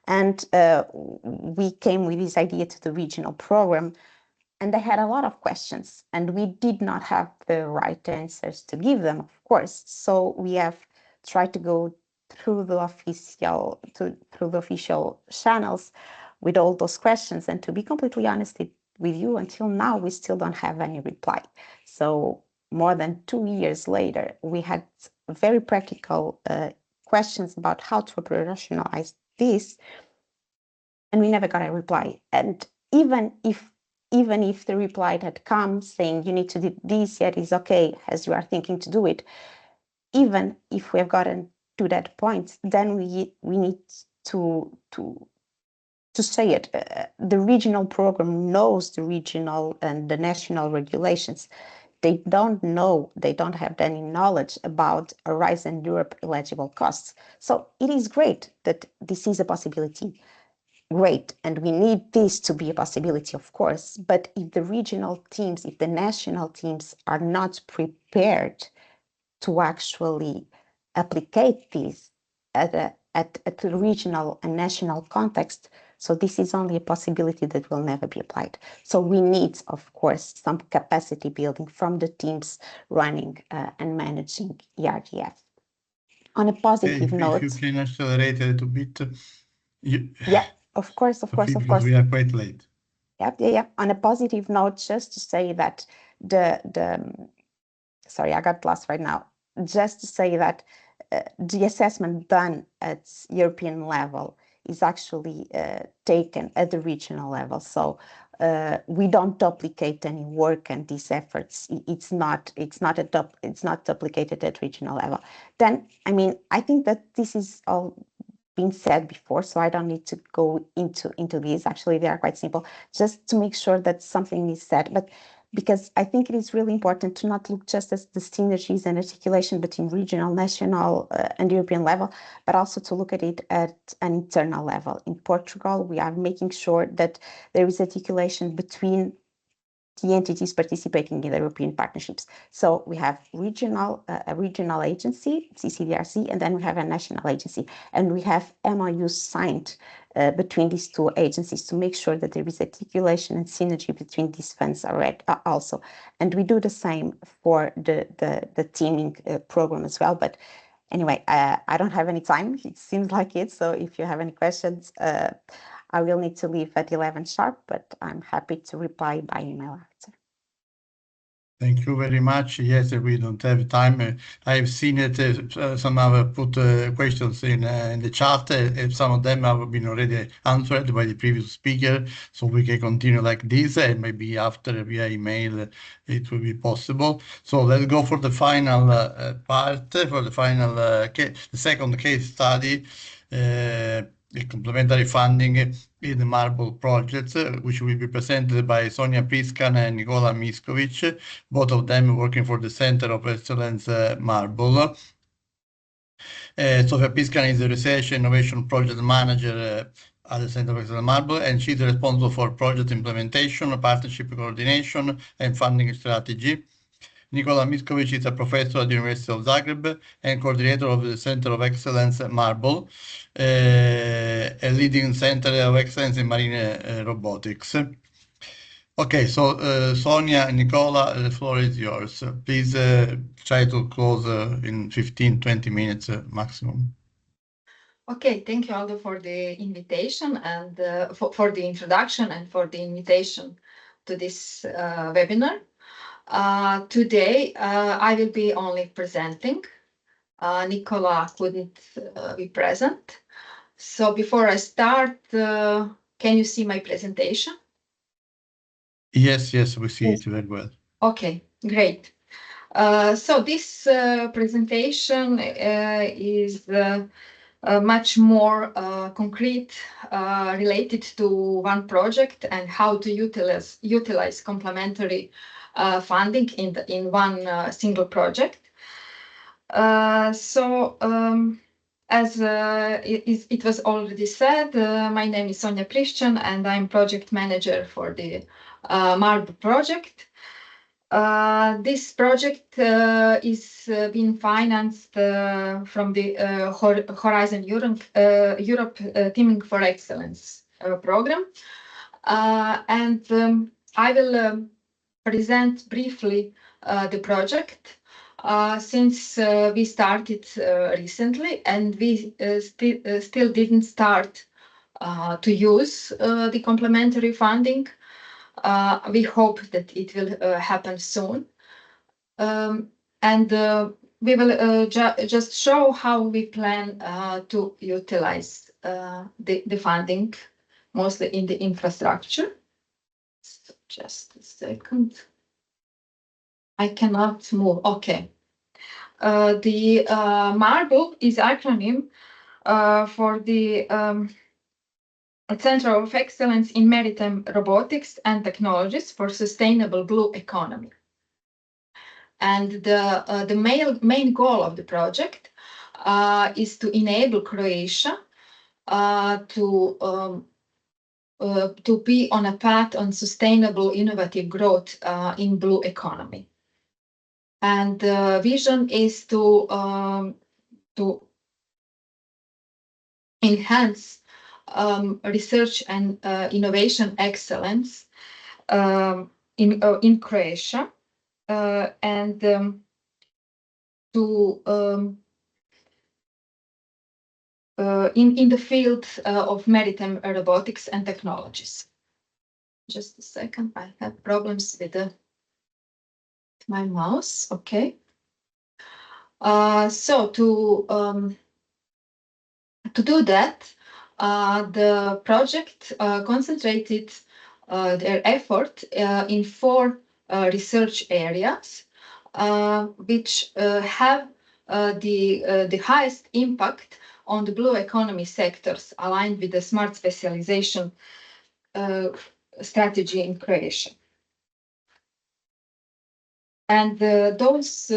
[SPEAKER 8] And we came with this idea to the regional program, and they had a lot of questions, and we did not have the right answers to give them, of course. So we have tried to go through the official channels with all those questions. And to be completely honest with you, until now, we still don't have any reply. So more than 2 years later, we had very practical questions about how to operationalize this, and we never got a reply. And even if the reply had come saying you need to do this, yet is okay as you are thinking to do it, even if we have gotten to that point, then we need to say it. The regional program knows the regional and the national regulations. They don't know, they don't have any knowledge about Horizon Europe eligible costs. So it is great that this is a possibility. Great, and we need this to be a possibility, of course. But if the regional teams, if the national teams are not prepared to actually applicate this at the regional and national context, so this is only a possibility that will never be applied. So we need, of course, some capacity building from the teams running and managing ERDF. On a positive note,
[SPEAKER 2] if you can accelerate a little bit.
[SPEAKER 8] Yeah, of course.
[SPEAKER 2] Because we are quite late.
[SPEAKER 8] Yeah. On a positive note, just to say that sorry, I got lost right now. Just to say that the assessment done at European level is actually taken at the regional level. So we don't duplicate any work and these efforts. It's not duplicated at regional level. Then, I mean, I think that this is all been said before, so I don't need to go into these. Actually, they are quite simple, just to make sure that something is said. But because I think it is really important to not look just at the synergies and articulation between regional, national, and European level, but also to look at it at an internal level. In Portugal, we are making sure that there is articulation between the entities participating in the European partnerships. So we have a regional agency, CCDRC, and then we have a national agency. And we have MOUs signed between these two agencies to make sure that there is articulation and synergy between these funds also. And we do the same for the teaming program as well. But anyway, I don't have any time. It seems like it. So if you have any questions, I will need to leave at 11 sharp, but I'm happy to reply by email after.
[SPEAKER 2] Thank you very much. Yes, we don't have time. I've seen it. Some have put questions in the chat. Some of them have been already answered by the previous speaker, so we can continue like this, and maybe after via email it will be possible. So let's go for the final part, for the final, the second case study. The complementary funding in the Marble projects, which will be presented by Sonia Priscan and Nicola Miskovic, both of them working for the Center of Excellence Marble. Sophie Priscan is the Research Innovation Project Manager at the Center of Excellence Marble, and she's responsible for project implementation, partnership coordination, and funding strategy. Nicola Miskovic is a professor at the University of Zagreb and coordinator of the Center of Excellence Marble, a leading center of excellence in marine robotics. Okay, so Sonia and Nicola, the floor is yours. Please try to close in 15-20 minutes maximum.
[SPEAKER 9] Okay, thank you, Aldo, for the invitation and for the introduction and for the invitation to this webinar. Today, I will be only presenting. Nicola couldn't be present. So before I start, can you see my presentation?
[SPEAKER 2] Yes, we see it very well.
[SPEAKER 9] Okay, great. So this presentation is much more concrete, related to one project and how to utilize complementary funding in one single project. As it was already said, my name is Sonja Prišćan and I'm project manager for the MARB project. This project is being financed from the Horizon Europe Teaming for Excellence program. And I will present briefly the project. Since we started recently and we still didn't start to use the complementary funding. We hope that it will happen soon. And we will just show how we plan to utilize the funding, mostly in the infrastructure. So just a second. I cannot move. Okay. The MARBL is acronym for the Center of Excellence in Maritime Robotics and Technologies for Sustainable Blue Economy. And the main goal of the project is to enable Croatia to be on a path on sustainable innovative growth in blue economy. And the vision is to enhance research and innovation excellence in Croatia and to in the field of maritime robotics and technologies. Just a second, I have problems with my mouse. Okay. So to do that, the project concentrated their effort in 4 research areas, which have the highest impact on the blue economy sectors aligned with the smart specialization strategy in Croatia. And those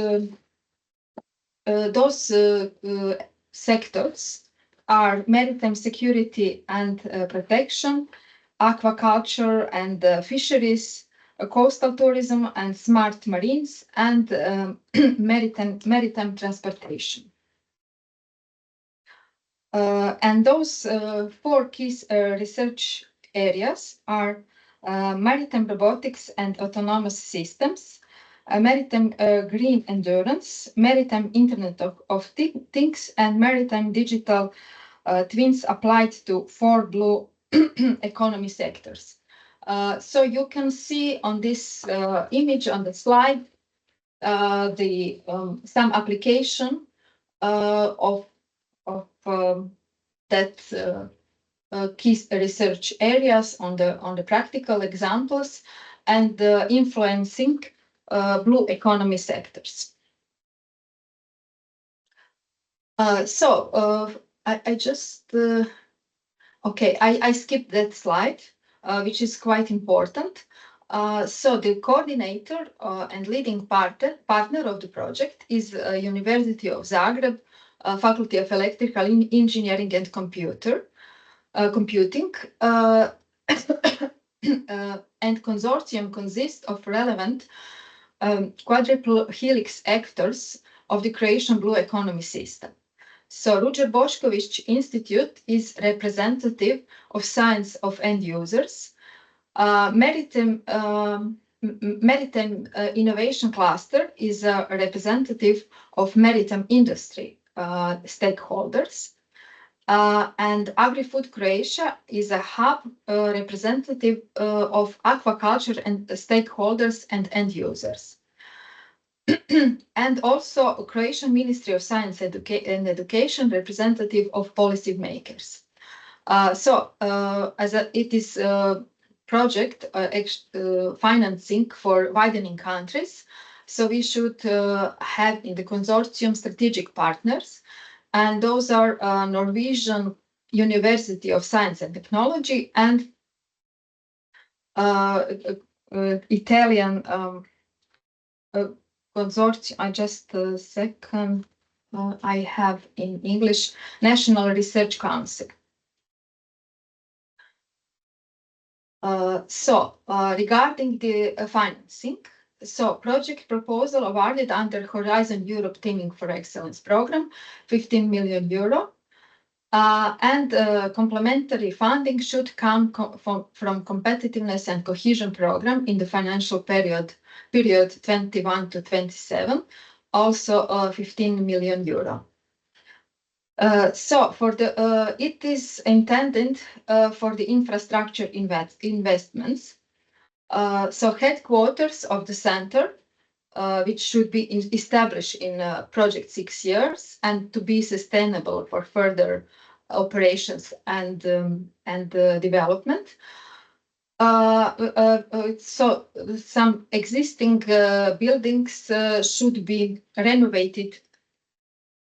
[SPEAKER 9] sectors are maritime security and protection, aquaculture and fisheries, coastal tourism and smart marines, and maritime transportation. And those 4 key research areas are maritime robotics and autonomous systems, maritime green endurance, maritime Internet of Things, and maritime digital twins applied to 4 blue economy sectors. So you can see on this image on the slide some application of that key research areas on the practical examples and influencing blue economy sectors. So I just okay, I skipped that slide, which is quite important. So the coordinator and leading partner of the project is University of Zagreb, Faculty of Electrical Engineering and Computing, and consortium consists of relevant quadruple helix actors of the Croatian blue economy system. So Ruđer Bošković Institute is representative of science of end users. Maritime Innovation Cluster is a representative of maritime industry stakeholders. And Agri-Food Croatia is a hub representative of aquaculture and stakeholders and end users. And also Croatian Ministry of Science and Education representative of policy makers. So as it is a project financing for widening countries, so we should have in the consortium strategic partners, and those are Norwegian University of Science and Technology and Italian consortium. I just a second. I have in English, National Research Council. Regarding the financing, project proposal awarded under Horizon Europe Teaming for Excellence program, 15 million euro. And complementary funding should come from competitiveness and cohesion program in the financial period 21 to 27, also 15 million euro. It is intended for the infrastructure investments. Headquarters of the center, which should be established in project 6 years and to be sustainable for further operations and development. Some existing buildings should be renovated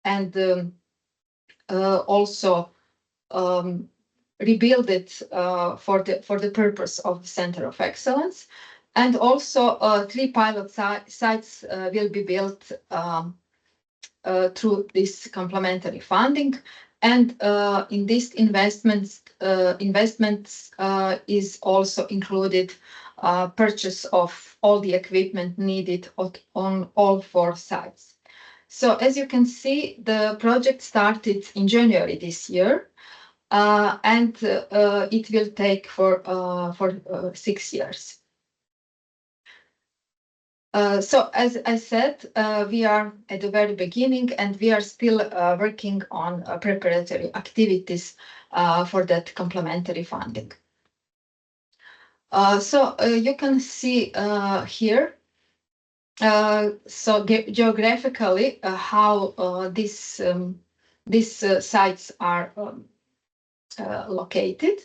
[SPEAKER 9] and also rebuild it for the purpose of the Center of Excellence. And also 3 pilot sites will be built through this complementary funding. And in these investments is also included purchase of all the equipment needed on all 4 sites. So as you can see, the project started in January this year, and it will take for 6 years. So as I said, we are at the very beginning and we are still working on preparatory activities for that complementary funding. You can see here, geographically how these sites are located.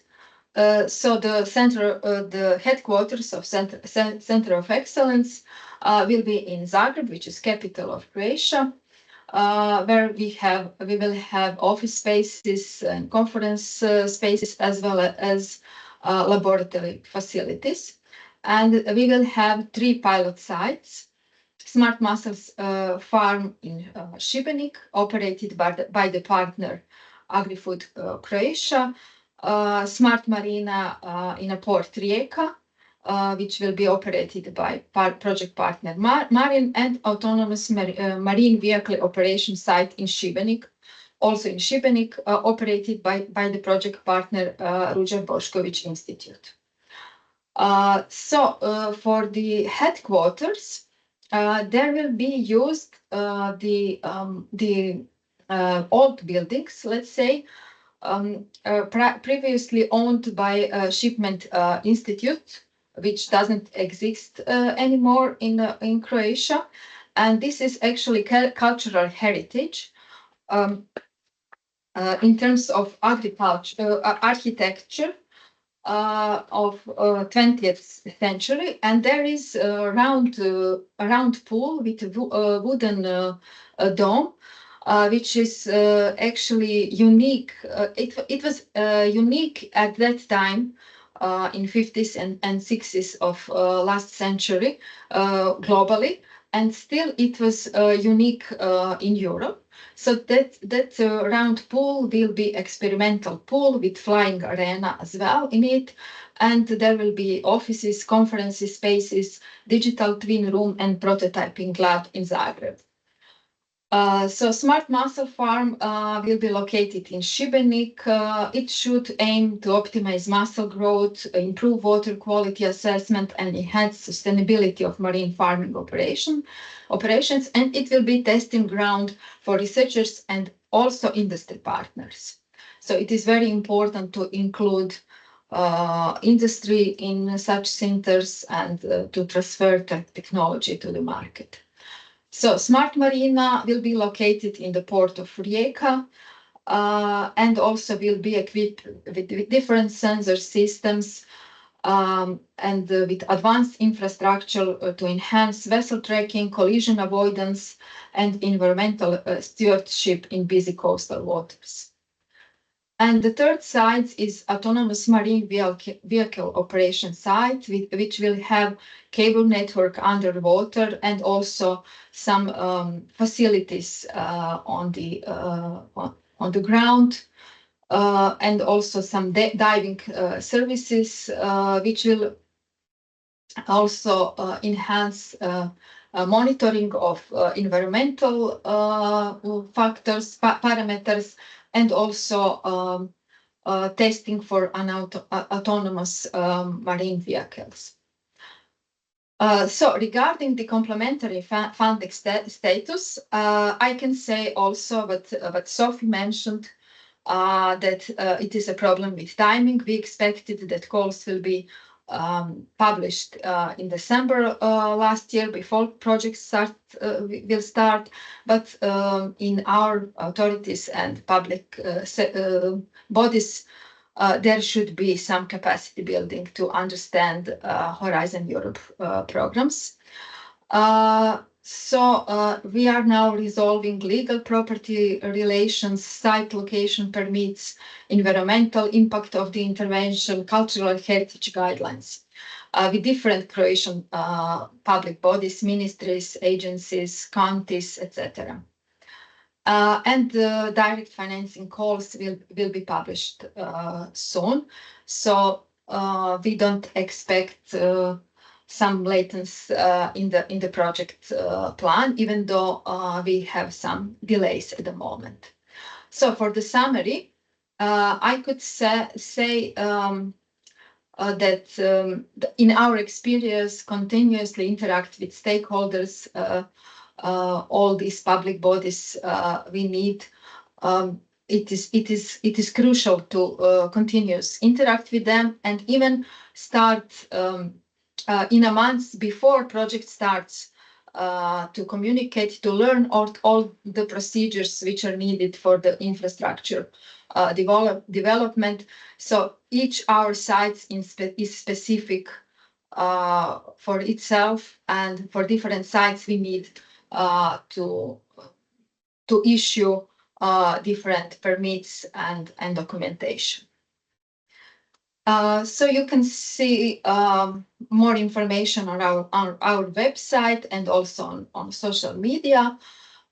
[SPEAKER 9] The headquarters of Center of Excellence will be in Zagreb, which is capital of Croatia, where we will have office spaces and conference spaces as well as laboratory facilities. And we will have 3 pilot sites: Smart Muscles Farm in Šibenik, operated by the partner Agri-Food Croatia, Smart Marina in a port Rijeka, which will be operated by project partner Marine, and autonomous marine vehicle operation site in Šibenik, also in Šibenik, operated by the project partner Ruđer Bošković Institute. For the headquarters, there will be used the old buildings, let's say, previously owned by Shipment Institute, which doesn't exist anymore in Croatia. And this is actually cultural heritage in terms of architecture of 20th century. And there is a round pool with a wooden dome, which is actually unique. It was unique at that time in 50s and 60s of last century globally, and still it was unique in Europe. So that round pool will be experimental pool with flying arena as well in it, and there will be offices, conferences spaces, digital twin room, and prototyping lab in Zagreb. Smart Muscle Farm will be located in Šibenik. It should aim to optimize muscle growth, improve water quality assessment, and enhance sustainability of marine farming operations, and it will be testing ground for researchers and also industry partners. So it is very important to include industry in such centers and to transfer technology to the market. So Smart Marina will be located in the port of Rijeka and also will be equipped with different sensor systems and with advanced infrastructure to enhance vessel tracking, collision avoidance, and environmental stewardship in busy coastal waters. And the third site is autonomous marine vehicle operation site, which will have cable network underwater and also some facilities on the ground, and also some diving services, which will also enhance monitoring of environmental factors, parameters, and also testing for autonomous marine vehicles. So regarding the complementary funding status, I can say also what Sophie mentioned, that it is a problem with timing. We expected that calls will be published in December last year before projects will start, but in our authorities and public bodies, there should be some capacity building to understand Horizon Europe programs. So we are now resolving legal property relations, site location permits, environmental impact of the intervention, cultural heritage guidelines with different Croatian public bodies, ministries, agencies, counties, etc. And the direct financing calls will be published soon. So we don't expect some latency in the project plan, even though we have some delays at the moment. So for the summary, I could say that in our experience, continuously interact with stakeholders, all these public bodies we need. It is crucial to continuous interact with them and even start in a month before project starts to communicate, to learn all the procedures which are needed for the infrastructure development. So each our sites is specific for itself, and for different sites we need to issue different permits and documentation. So you can see more information on our website and also on social media.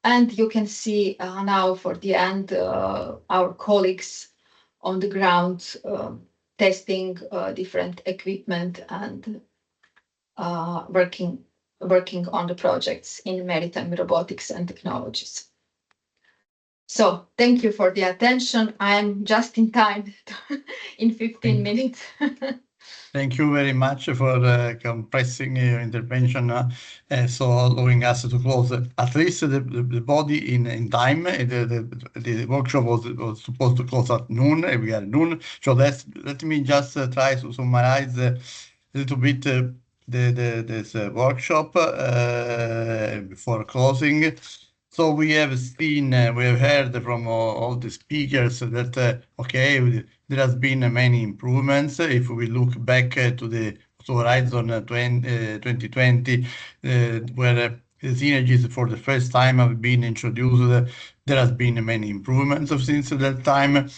[SPEAKER 9] And you can see now for the end our colleagues on the ground testing different equipment and working on the projects in maritime robotics and technologies. So thank you for the attention. I'm just in time in 15 minutes.
[SPEAKER 2] Thank you very much for compressing your intervention, so allowing us to close at least the body in time. The workshop was supposed to close at noon, and we are at noon. So let me just try to summarize a little bit this workshop before closing. So we have seen, we have heard from all the speakers that, okay, there has been many improvements. If we look back to Horizon 2020, where synergies for the first time have been introduced, there has been many improvements since that time.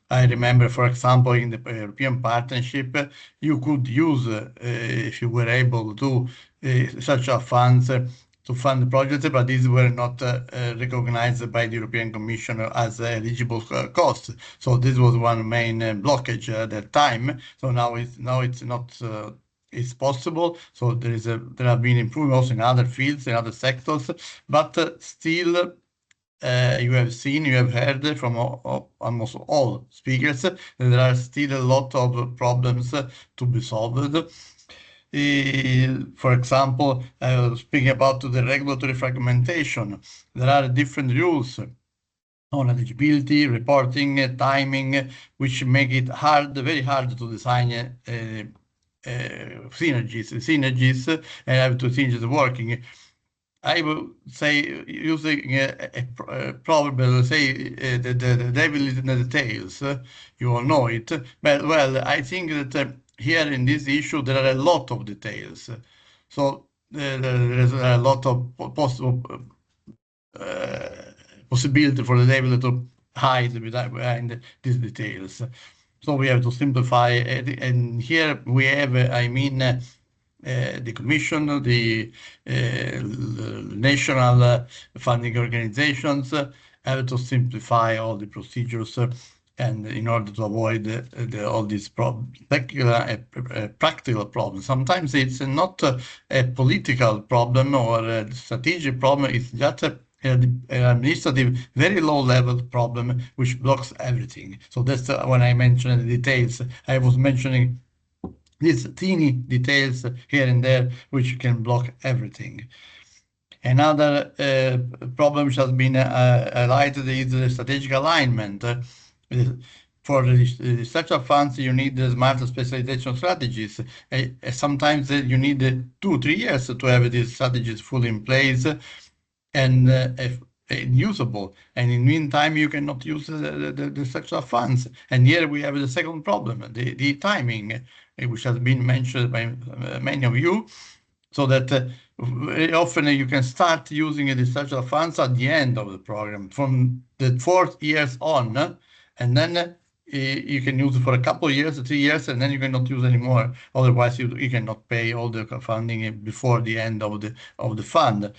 [SPEAKER 2] I remember, for example, in the European Partnership, you could use, if you were able to, such a funds to fund the projects, but these were not recognized by the European Commission as eligible costs. So this was one main blockage at that time. So now it's not. It's possible. So there have been improvements also in other fields, in other sectors, but still. You have heard from almost all speakers that there are still a lot of problems to be solved. For example, speaking about the regulatory fragmentation, there are different rules on eligibility, reporting, timing, which make it very hard to design synergies and have two synergies working. I would say, using a proverb, say the devil is in the details. You all know it. But well, I think that here in this issue there are a lot of details. So there is a lot of possibility for the devil to hide behind these details. So we have to simplify it. And here we have, the Commission, the national funding organizations have to simplify all the procedures, and in order to avoid all these practical problems. Sometimes it's not a political problem or a strategic problem, it's just an administrative, very low-level problem which blocks everything. So that's when I mentioned the details. I was mentioning these teeny details here and there which can block everything. Another problem which has been highlighted is the strategic alignment. For the structural funds, you need the smart specialization strategies. Sometimes you need 2-3 years to have these strategies fully in place and usable. And in the meantime, you cannot use the structural funds. And here we have the second problem, the timing, which has been mentioned by many of you. So that very often you can start using the structural funds at the end of the program, from the 4th years on, and then you can use it for a couple of years, 3 years, and then you cannot use anymore. Otherwise, you cannot pay all the funding before the end of the fund.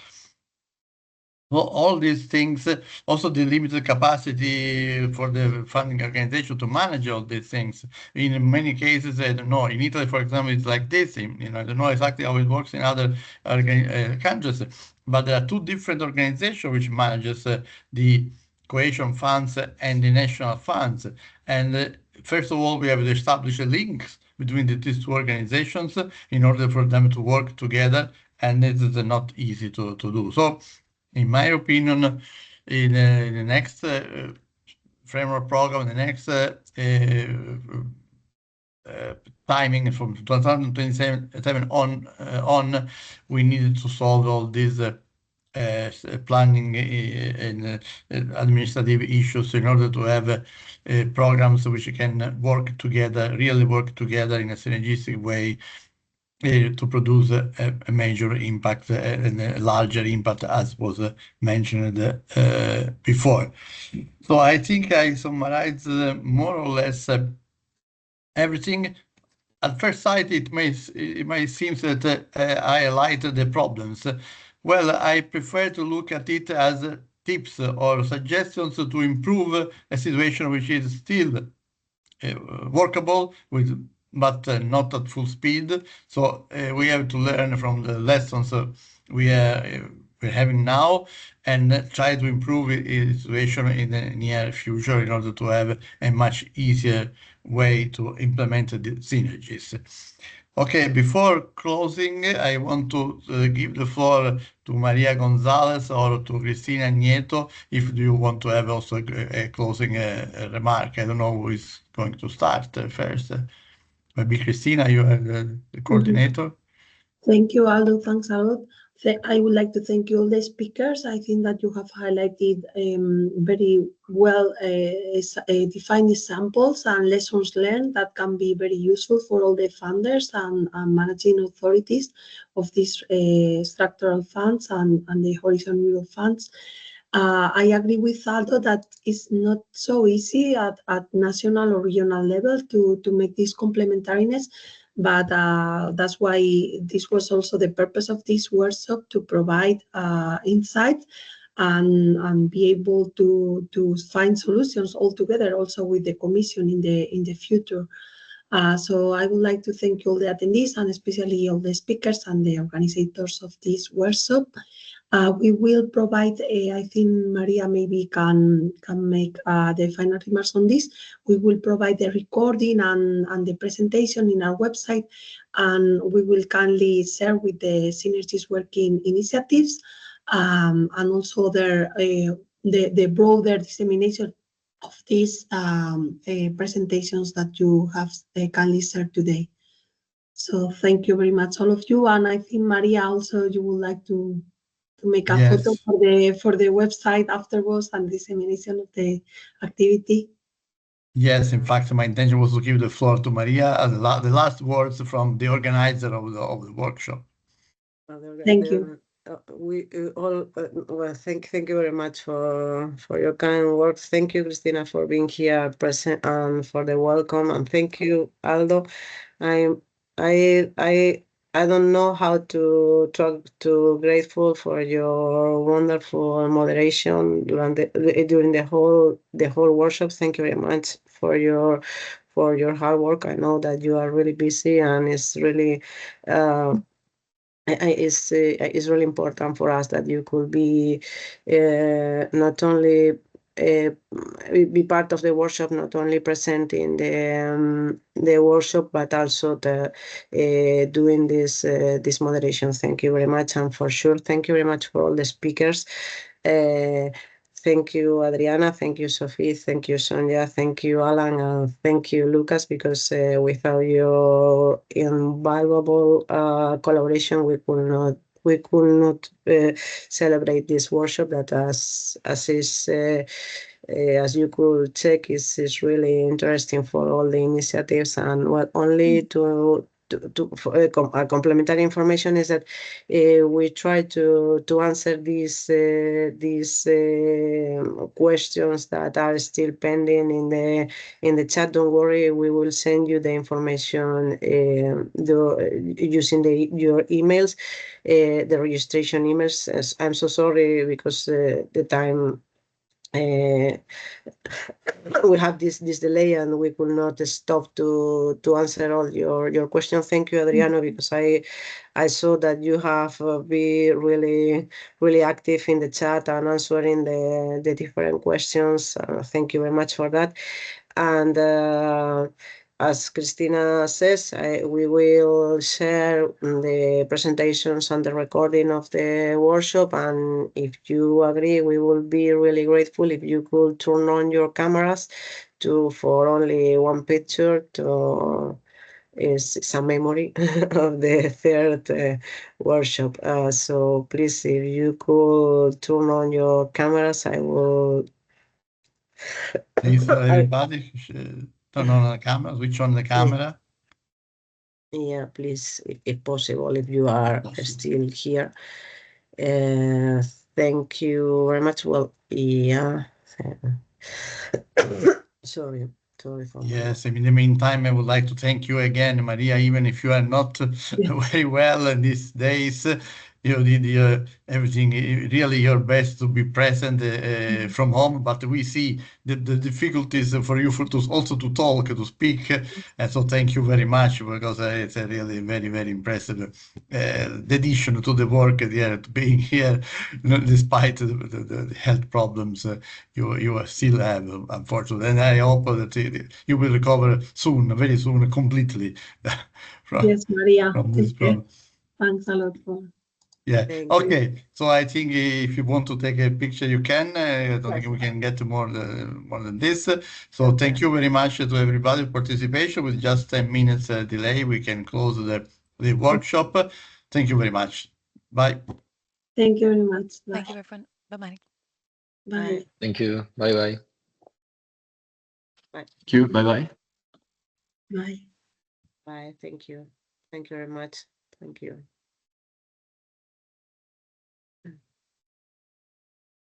[SPEAKER 2] Well, all these things, also the limited capacity for the funding organization to manage all these things. In many cases, I don't know, in Italy, for example, it's like this. I don't know exactly how it works in other countries, but there are two different organizations which manages the cohesion funds and the national funds. And first of all, we have to establish links between these two organizations in order for them to work together, and it is not easy to do. So, in my opinion, in the next framework program, the next timing from 2027 on, we needed to solve all these planning and administrative issues in order to have programs which can work together, really work together in a synergistic way, to produce a major impact and a larger impact, as was mentioned before. So I think I summarized more or less everything. At first sight, it may seem that I highlighted the problems. Well, I prefer to look at it as tips or suggestions to improve a situation which is still workable but not at full speed. So we have to learn from the lessons we're having now and try to improve the situation in the near future in order to have a much easier way to implement the synergies. Okay, before closing, I want to give the floor to Maria Gonzalez or to Cristina Nieto, if you want to have also a closing remark. I don't know who is going to start first. Maybe Cristina, you are the coordinator.
[SPEAKER 1] Thank you, Aldo. Thanks a lot. I would like to thank you all the speakers. I think that you have highlighted very well defined examples and lessons learned that can be very useful for all the funders and managing authorities of these structural funds and the Horizon Europe funds. I agree with Aldo that it's not so easy at national or regional level to make this complementariness. But that's why this was also the purpose of this workshop, to provide insight and be able to find solutions all together, also with the Commission in the future. So I would like to thank all the attendees and especially all the speakers and the organizers of this workshop. We will provide, I think Maria maybe can make the final remarks on this. We will provide the recording and the presentation in our website, and we will kindly share with the Synergies working initiatives and also the broader dissemination of these presentations that you have kindly shared today. So thank you very much, all of you. And I think Maria, also you would like to make a photo for the website afterwards and dissemination of the activity.
[SPEAKER 2] Yes, in fact, my intention was to give the floor to Maria as the last words from the organizer of the workshop.
[SPEAKER 1] Thank you.
[SPEAKER 5] we all well, thank you very much for your kind words. Thank you, Cristina, for being here present and for the welcome, and thank you, Aldo. I don't know how to talk to grateful for your wonderful moderation during the whole workshop. Thank you very much for your hard work. I know that you are really busy, and it's really it's really important for us that you could be not only be part of the workshop, not only presenting the workshop, but also doing this moderation. Thank you very much, and for sure, thank you very much for all the speakers. Thank you, Adriana. Thank you, Sophie. Thank you, Sonia. Thank you, Allan. And thank you, Lucas, because without your invaluable collaboration, we could not celebrate this workshop that, as you could check, is really interesting for all the initiatives. And what only complementary information is that we try to answer these questions that are still pending in the chat. Don't worry, we will send you the information using your emails, the registration emails. I'm so sorry because the time. We have this delay and we could not stop to answer all your questions. Thank you, Adriano, because I saw that you have been really active in the chat and answering the different questions. Thank you very much for that. And as Cristina says, we will share the presentations and the recording of the workshop. And if you agree, we will be really grateful if you could turn on your cameras for only one picture is a memory of the third workshop. So please, if you could turn on your cameras, I will.
[SPEAKER 2] Please, everybody, turn on the camera, switch on the camera.
[SPEAKER 5] Yeah, please, if possible, if you are still here. Thank you very much. Well, yeah. Sorry for
[SPEAKER 2] Yes, in the meantime, I would like to thank you again, Maria, even if you are not very well in these days. You did everything, really your best to be present from home, but we see the difficulties for you also to talk, to speak. And so thank you very much, because it's a really very, very impressive dedication to the work there, to being here, despite the health problems you still have, unfortunately. And I hope that you will recover soon, very soon, completely
[SPEAKER 1] Yes, Maria.
[SPEAKER 2] from this problem.
[SPEAKER 1] Thanks a lot for.
[SPEAKER 2] Yeah.
[SPEAKER 5] Thank
[SPEAKER 2] Okay. So I think if you want to take a picture, you can. I don't think we can get more than this. So thank you very much to everybody for participation. With just 10 minutes delay, we can close the workshop. Thank you very much. Bye.
[SPEAKER 1] Thank you very much. Bye.
[SPEAKER 10] Thank you, everyone. Bye-bye.
[SPEAKER 1] Bye.
[SPEAKER 6] Thank you. Bye-bye.
[SPEAKER 7] Thank you. Bye-bye.
[SPEAKER 1] Bye.
[SPEAKER 5] Bye. Thank you. Thank you very much. Thank you.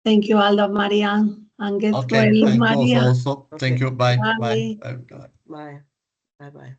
[SPEAKER 1] Thank you, Aldo, Maria, and get
[SPEAKER 2] Okay.
[SPEAKER 1] well,
[SPEAKER 2] I close
[SPEAKER 1] Maria.
[SPEAKER 2] also. Thank you. Bye.
[SPEAKER 1] Bye.
[SPEAKER 2] Bye. Bye.
[SPEAKER 5] Bye. Bye-bye.